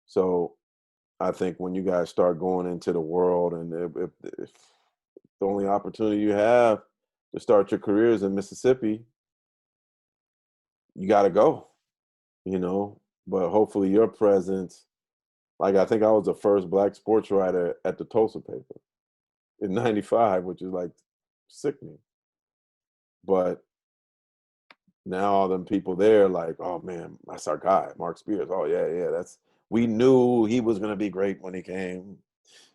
So I think when you guys start going into the world, and if the only opportunity you have to start your careers in Mississippi, you got to go, you know. But hopefully your presence, like, I think I was the first Black sports writer at the Tulsa paper in '95, which is like sickening. But now all them people there, like, oh man, that's our guy, Marc Spears. Oh yeah, we knew he was gonna be great when he came,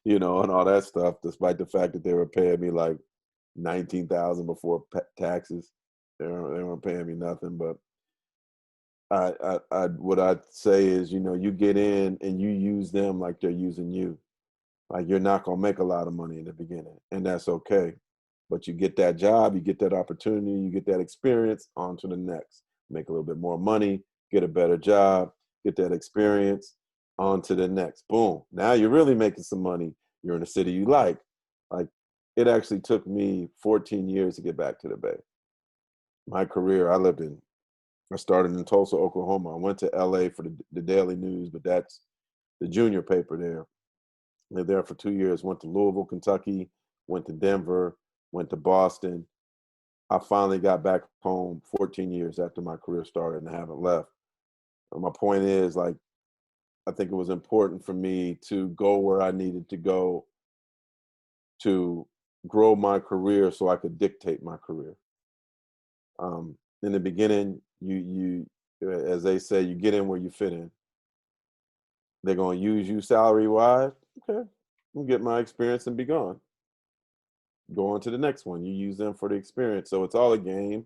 you know, and all that stuff. Despite the fact that they were paying me like $19,000 before taxes, they weren't paying me nothing. But what I'd say is, you know, you get in and you use them like they're using you. Like, you're not gonna make a lot of money in the beginning, and that's okay. But you get that job, you get that opportunity, you get that experience, on to the next. Make a little bit more money, get a better job, get that experience, on to the next. Boom. Now you're really making some money. You're in a city you like. Like, it actually took me 14 years to get back to the Bay. My career, I started in Tulsa, Oklahoma. I went to LA for the Daily News, but that's the junior paper there. Lived there for 2 years, went to Louisville, Kentucky, went to Denver, went to Boston. I finally got back home 14 years after my career started and I haven't left. And my point is, like, I think it was important for me to go where I needed to go to grow my career so I could dictate my career. In the beginning, you, as they say, you get in where you fit in. They're going to use you salary wise. Okay, I'll get my experience and be gone. Go on to the next one. You use them for the experience. So it's all a game.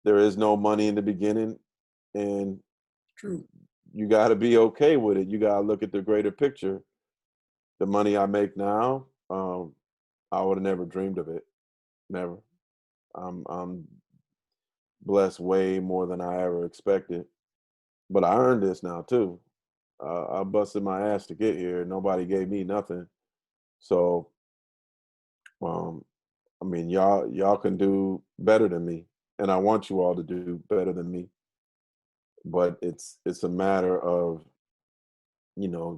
There is no money in the beginning, and true. You got to be okay with it. You got to look at the greater picture. The money I make now, I would have never dreamed of it. Never. I'm blessed way more than I ever expected. But I earned this now too. I busted my ass to get here. Nobody gave me nothing. So, I mean, y'all can do better than me, and I want you all to do better than me. But it's a matter of,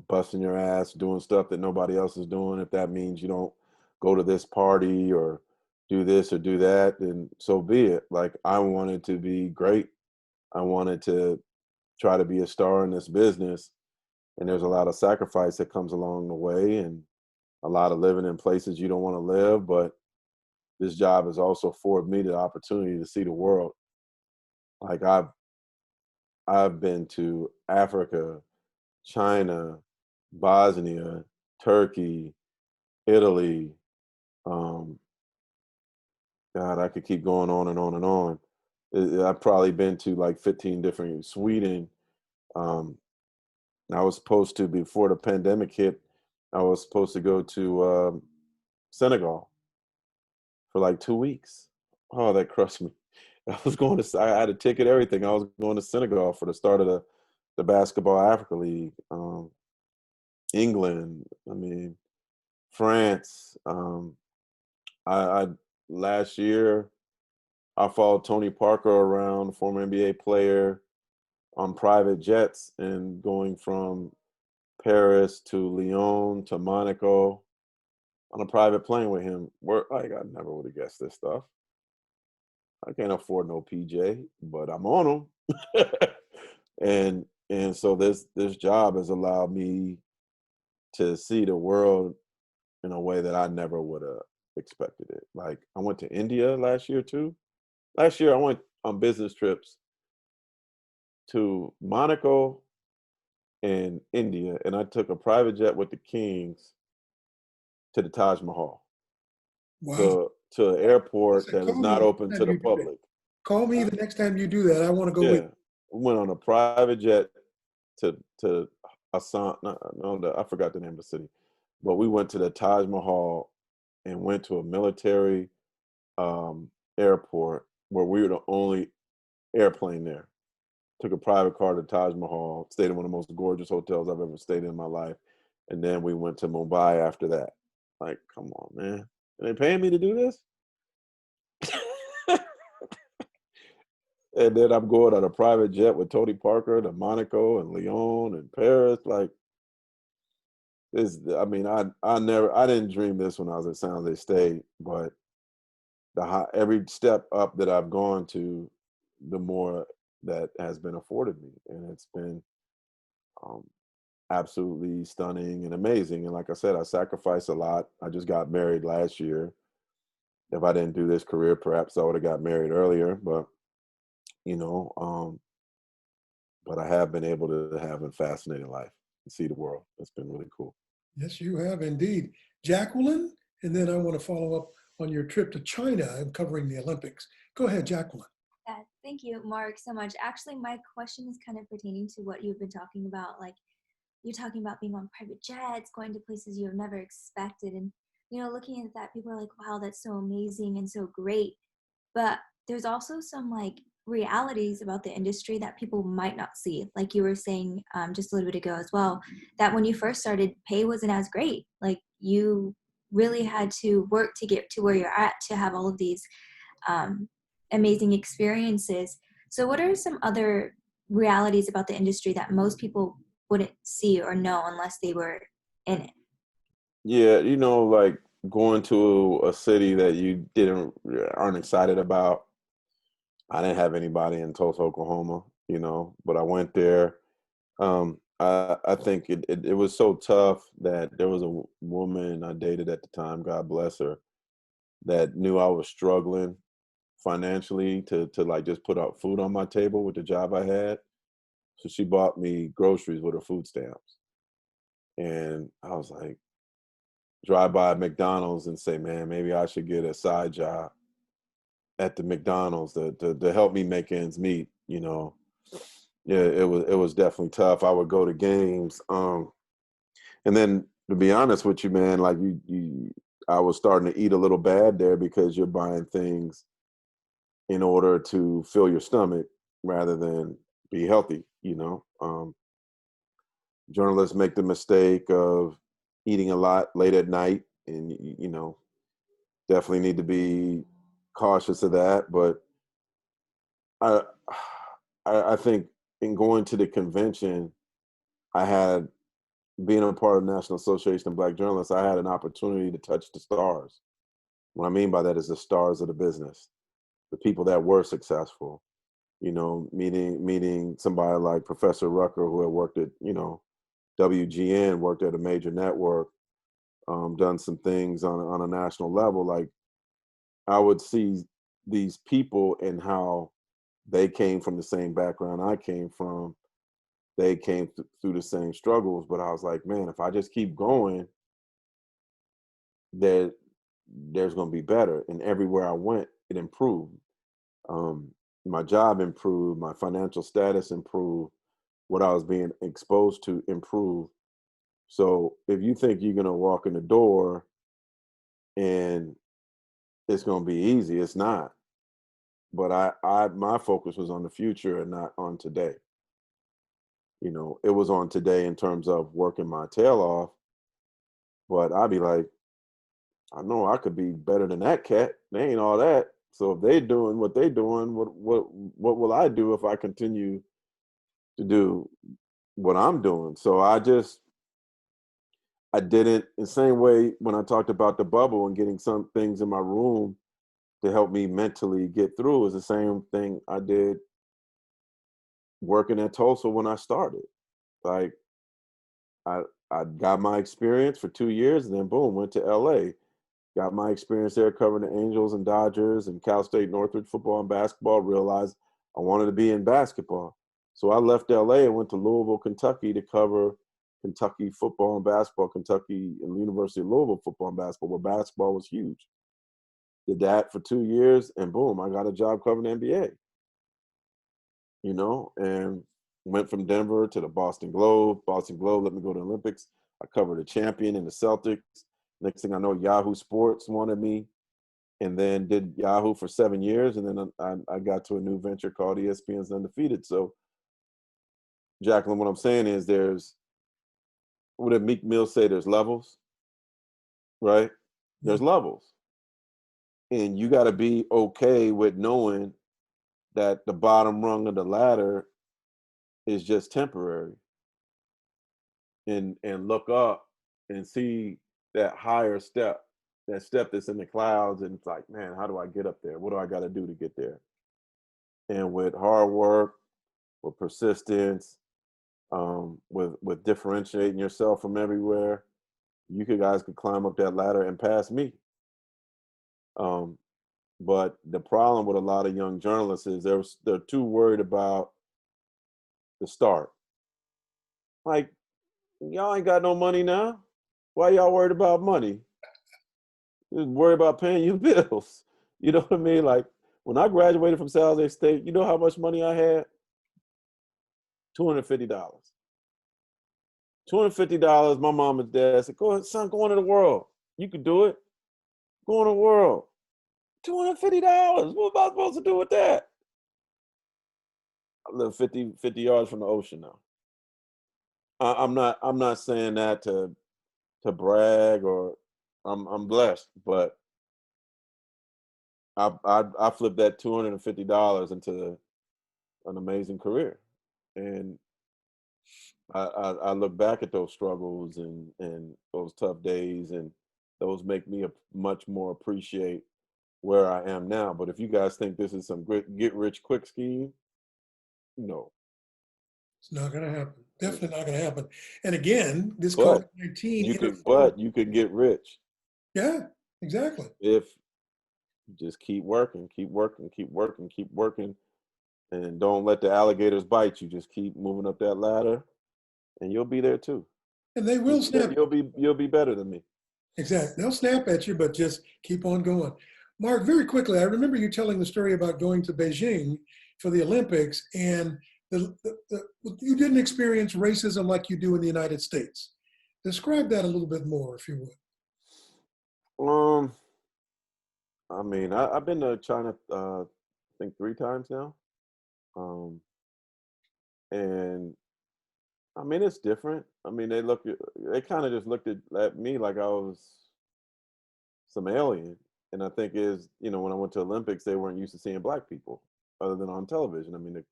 busting your ass, doing stuff that nobody else is doing. If that means you don't go to this party or do this or do that, then so be it. Like, I wanted to be great. I wanted to try to be a star in this business. And there's a lot of sacrifice that comes along the way, and a lot of living in places you don't want to live. But this job has also afforded me the opportunity to see the world. Like, I've been to Africa, China, Bosnia, Turkey, Italy. God, I could keep going on and on and on. I've probably been to like 15 different, Sweden. I was supposed to, before the pandemic hit, I was supposed to go to Senegal for like 2 weeks. Oh, that crushed me. I had a ticket, everything. I was going to Senegal for the start of the Basketball Africa League. England, France. I last year, I followed Tony Parker around, former NBA player, on private jets, and going from Paris to Lyon to Monaco on a private plane with him. I never would have guessed this stuff. I can't afford no PJ, but I'm on them. and so this job has allowed me to see the world in a way that I never would have expected it. Like, I went to India last year too. Last year I went on business trips to Monaco and India, and I took a private jet with the Kings to the Taj Mahal. Wow. To an airport that is not open to the public. Call me the next time you do that. I want to go with you. We went on a private jet to Assam. No, I forgot the name of the city. But we went to the Taj Mahal and went to a military airport where we were the only airplane there. Took a private car to Taj Mahal, stayed in one of the most gorgeous hotels I've ever stayed in my life. And then we went to Mumbai after that. Like, come on, man. Are they paying me to do this? And then I'm going on a private jet with Tony Parker to Monaco and Lyon and Paris. Like, I didn't dream this when I was at San Jose State, but every step up that I've gone to, the more that has been afforded me. And it's been absolutely stunning and amazing. And like I said, I sacrificed a lot. I just got married last year. If I didn't do this career, perhaps I would have got married earlier, but but I have been able to have a fascinating life and see the world. It's been really cool. Yes, you have indeed. Jacqueline, and then I want to follow up on your trip to China and covering the Olympics. Go ahead, Jacqueline. Thank you, Mark, so much. Actually, my question is kind of pertaining to what you've been talking about. Like, you're talking about being on private jets, going to places you've never expected. And, looking at that, people are like, wow, that's so amazing and so great. But there's also some, like, realities about the industry that people might not see. Like you were saying just a little bit ago as well, that when you first started, pay wasn't as great. Like, you really had to work to get to where you're at to have all of these amazing experiences. So what are some other realities about the industry that most people wouldn't see or know unless they were in it? Yeah, like going to a city that you aren't excited about. I didn't have anybody in Tulsa, Oklahoma, but I went there. I I think it was so tough that there was a woman I dated at the time, God bless her, that knew I was struggling financially to like just put out food on my table with the job I had. So she bought me groceries with her food stamps. And I was like, drive by McDonald's and say, man, maybe I should get a side job at the McDonald's to help me make ends meet, you know. Yeah, it was definitely tough. I would go to games. And then to be honest with you, man, like I was starting to eat a little bad there because you're buying things in order to fill your stomach rather than be healthy, you know. Journalists make the mistake of eating a lot late at night, and you know, definitely need to be cautious of that. But I, I think in going to the convention, I had, being a part of the National Association of Black Journalists, I had an opportunity to touch the stars. What I mean by that is the stars of the business, the people that were successful. You know, meeting somebody like Professor Rucker, who had worked at, you know, WGN, worked at a major network, done some things on a national level. Like, I would see these people and how they came from the same background I came from. They came through the same struggles, but I was like, man, if I just keep going, there's going to be better. And everywhere I went, it improved. My job improved, my financial status improved, what I was being exposed to improved. So if you think you're going to walk in the door and it's going to be easy, it's not. But my focus was on the future and not on today. You know, it was on today in terms of working my tail off, but I'd be like, I know I could be better than that cat. They ain't all that. So if they doing what they doing, what will I do if I continue to do what I'm doing? So I didn't, in the same way when I talked about the bubble and getting some things in my room to help me mentally get through, is the same thing I did working at Tulsa when I started. Like, I I got my experience for 2 years and then boom, went to LA. Got my experience there covering the Angels and Dodgers and Cal State Northridge football and basketball, realized I wanted to be in basketball. So I left LA and went to Louisville, Kentucky to cover Kentucky football and basketball, Kentucky and the University of Louisville football and basketball, where basketball was huge. Did that for 2 years and boom, I got a job covering the NBA. You know, and went from Denver to the Boston Globe. Boston Globe let me go to the Olympics. I covered the champion and the Celtics. Next thing I know, Yahoo Sports wanted me, and then did Yahoo for 7 years. And then I got to a new venture called ESPN's Undefeated. So, Jacqueline, what I'm saying is what did Meek Mill say? There's levels, right? There's levels. And you got to be okay with knowing that the bottom rung of the ladder is just temporary. And look up and see that higher step, that step that's in the clouds, and it's like, man, how do I get up there? What do I got to do to get there? And with hard work, with persistence, with differentiating yourself from everywhere, you guys could climb up that ladder and pass me. But the problem with a lot of young journalists is they're too worried about the start. Like, y'all ain't got no money now. Why y'all worried about money? Just worry about paying your bills. You know what I mean? Like, when I graduated from San Jose State, you know how much money I had? $250. $250. My mom and dad said, "Go ahead, son, go into the world. You can do it. Go in the world." $250. What am I supposed to do with that? I live 50 yards from the ocean now. I'm not saying that to brag, or I'm blessed, but I flipped that $250 into an amazing career. And I look back at those struggles and those tough days, and those make me much more appreciate where I am now. But if you guys think this is some get rich quick scheme, no. It's not going to happen. Definitely not going to happen. And again, this But COVID-19 you could get rich. Yeah, exactly. If you just keep working, and don't let the alligators bite you. Just keep moving up that ladder, and you'll be there too. And they will snap. You'll be better than me. Exactly. They'll snap at you, but just keep on going. Mark, very quickly, I remember you telling the story about going to Beijing for the Olympics, and you didn't experience racism like you do in the United States. Describe that a little bit more, if you would. I mean, I've been to China, I think 3 times now. And I mean, it's different. I mean, they kind of just looked at me like I was some alien. And I think when I went to Olympics, they weren't used to seeing black people other than on television. I mean,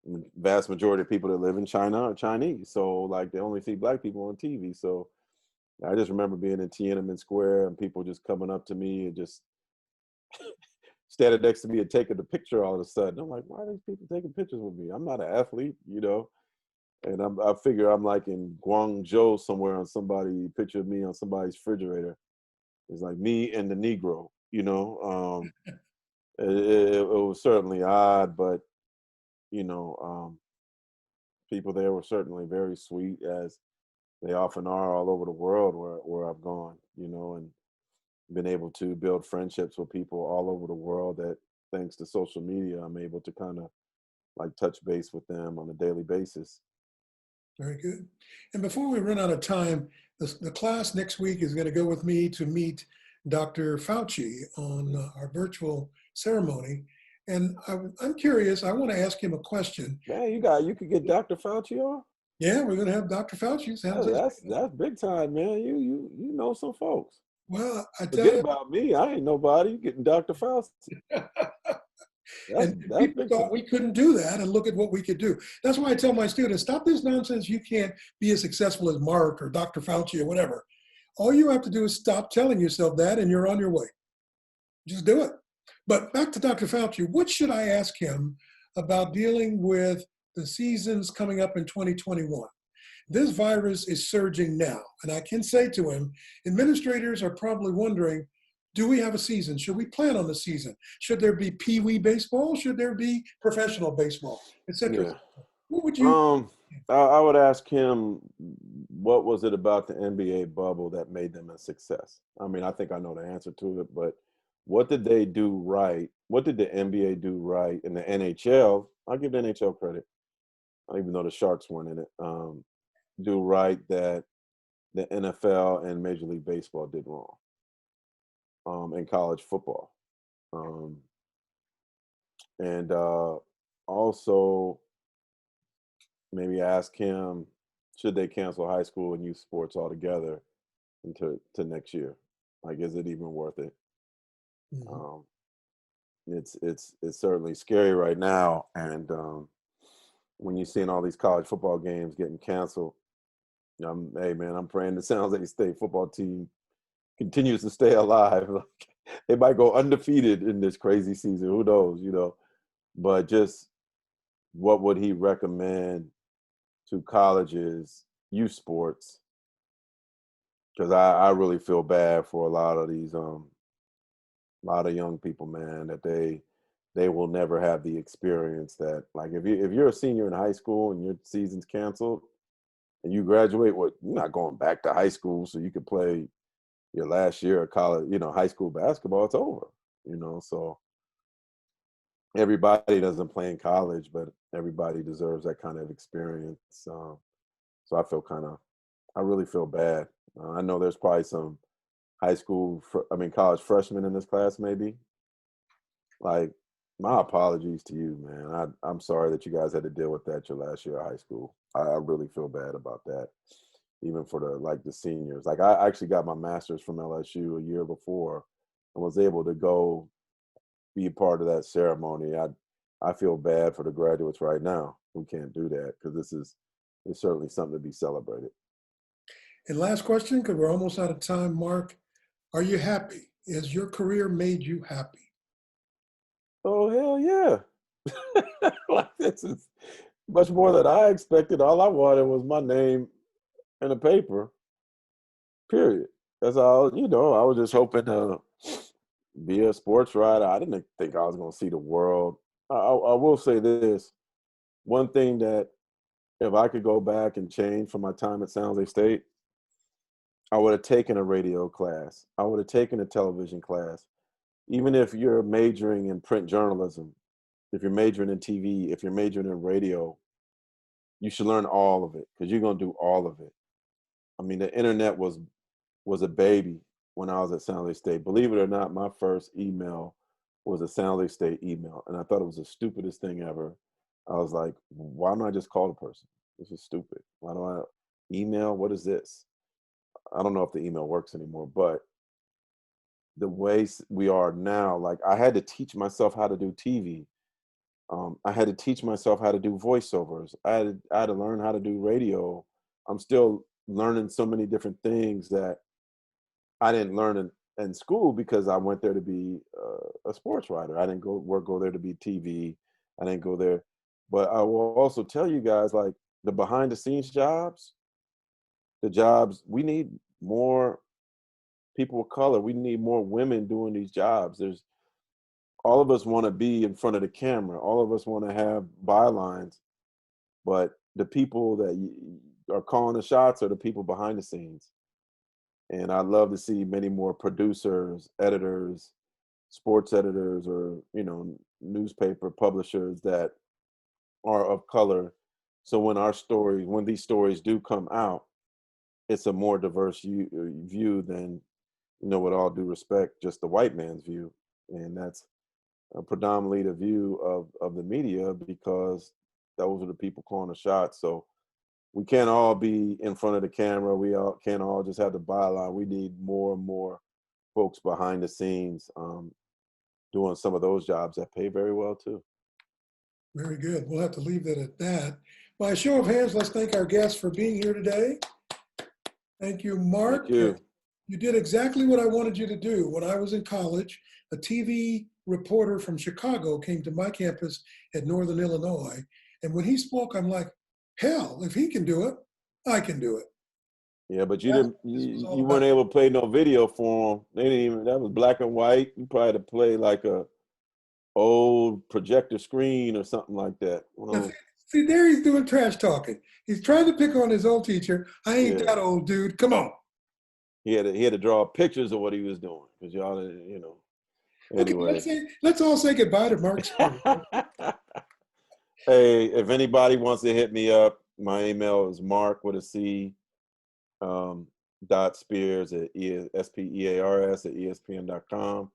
the vast majority of people that live in China are Chinese. So like they only see black people on TV. So I just remember being in Tiananmen Square and people just coming up to me and just standing next to me and taking the picture all of a sudden. I'm like, why are these people taking pictures with me? I'm not an athlete, And I figure I'm like in Guangzhou somewhere on picture of me on somebody's refrigerator. It's like me and the Negro, It was certainly odd, but, people there were certainly very sweet, as they often are all over the world where I've gone, and been able to build friendships with people all over the world that, thanks to social media, I'm able to kind of like touch base with them on a daily basis. Very good. And before we run out of time, the class next week is going to go with me to meet Dr. Fauci on our virtual ceremony. And I'm curious, I want to ask him a question. Man, you could get Dr. Fauci on? Yeah, we're going to have Dr. Fauci. That's big time, man. You know some folks. Well, Forget about me. I ain't nobody. You getting Dr. Fauci. And people thought we couldn't do that, and look at what we could do. That's why I tell my students, stop this nonsense. You can't be as successful as Mark or Dr. Fauci or whatever. All you have to do is stop telling yourself that, and you're on your way. Just do it. But back to Dr. Fauci, what should I ask him about dealing with the seasons coming up in 2021? This virus is surging now, and I can say to him, administrators are probably wondering, do we have a season? Should we plan on the season? Should there be Pee-wee baseball? Should there be professional baseball, et cetera? Yeah. What would you? I would ask him, what was it about the NBA bubble that made them a success? I mean, I think I know the answer to it, but what did they do right? What did the NBA do right? And the NHL, I'll give the NHL credit, even though the Sharks weren't in it, do right that the NFL and Major League Baseball did wrong. In college football. And also maybe ask him, should they cancel high school and youth sports altogether to next year? Like, is it even worth it? Mm-hmm. It's certainly scary right now. And when you're seeing all these college football games getting canceled, hey man, I'm praying the San Jose State football team continues to stay alive. They might go undefeated in this crazy season. Who knows, But just what would he recommend to colleges, youth sports? Because I really feel bad for a lot of these, a lot of young people, man, that they will never have the experience that, like, if you're a senior in high school and your season's canceled and you graduate, you're not going back to high school so you can play your last year of college, high school basketball. It's over, so everybody doesn't play in college, but everybody deserves that kind of experience. So I really feel bad. I know there's probably some college freshmen in this class, maybe. Like, my apologies to you, man. I'm sorry that you guys had to deal with that your last year of high school. I really feel bad about that. Even for the seniors. Like, I actually got my master's from LSU a year before and was able to go be a part of that ceremony. I feel bad for the graduates right now who can't do that, because it's certainly something to be celebrated. And last question, because we're almost out of time, Mark. Are you happy? Has your career made you happy? Oh, hell yeah. Like, much more than I expected. All I wanted was my name in a paper, period. That's all, I was just hoping to be a sports writer. I didn't think I was going to see the world. I will say this. One thing that if I could go back and change from my time at San Jose State, I would have taken a radio class. I would have taken a television class. Even if you're majoring in print journalism, if you're majoring in TV, if you're majoring in radio, you should learn all of it because you're going to do all of it. I mean, the internet was a baby when I was at San Jose State. Believe it or not, my first email was a San Jose State email, and I thought it was the stupidest thing ever. I was like, why don't I just call the person? This is stupid. Why do I email? What is this? I don't know if the email works anymore, but the way we are now, like I had to teach myself how to do TV. I had to teach myself how to do voiceovers. I had to learn how to do radio. I'm still learning so many different things that I didn't learn in school because I went there to be a sports writer. I didn't go there to be TV. I didn't go there. But I will also tell you guys, like the behind the scenes jobs, we need more people of color. We need more women doing these jobs. All of us want to be in front of the camera. All of us want to have bylines, but the people that are calling the shots are the people behind the scenes. And I'd love to see many more producers, editors, sports editors, or, newspaper publishers that are of color. So when these stories do come out, it's a more diverse view than, with all due respect, just the white man's view. And that's predominantly the view of the media because those are the people calling the shots. So we can't all be in front of the camera. We can't all just have the byline. We need more and more folks behind the scenes doing some of those jobs that pay very well too. Very good. We'll have to leave that at that. By a show of hands, let's thank our guests for being here today. Thank you, Marc. Thank you. You did exactly what I wanted you to do. When I was in college, a TV reporter from Chicago came to my campus at Northern Illinois. And when he spoke, I'm like, hell, if he can do it, I can do it. Yeah, but you weren't able to play no video for him. That was black and white. You probably had to play like a old projector screen or something like that. Well, see, there he's doing trash talking. He's trying to pick on his old teacher. I ain't that old, dude. Come on. He had to draw pictures of what he was doing because y'all, Anyway. Okay, let's all say goodbye to Marc Spears. Hey, if anybody wants to hit me up, my email is Marc with a C .Spears at SPEARS at ESPN.com.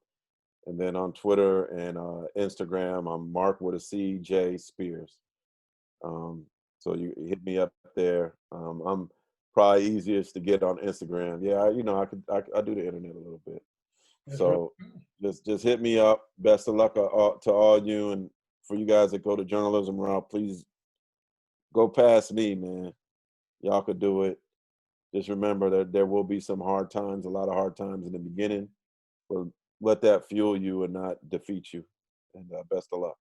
And then on Twitter and Instagram, I'm Marc with a C J Spears. So you hit me up there. I'm probably easiest to get on Instagram. Yeah, I do the internet a little bit. So just hit me up. Best of luck to all you, and for you guys that go to journalism route, please go past me, man. Y'all could do it. Just remember that there will be some hard times, a lot of hard times in the beginning, but let that fuel you and not defeat you. And best of luck.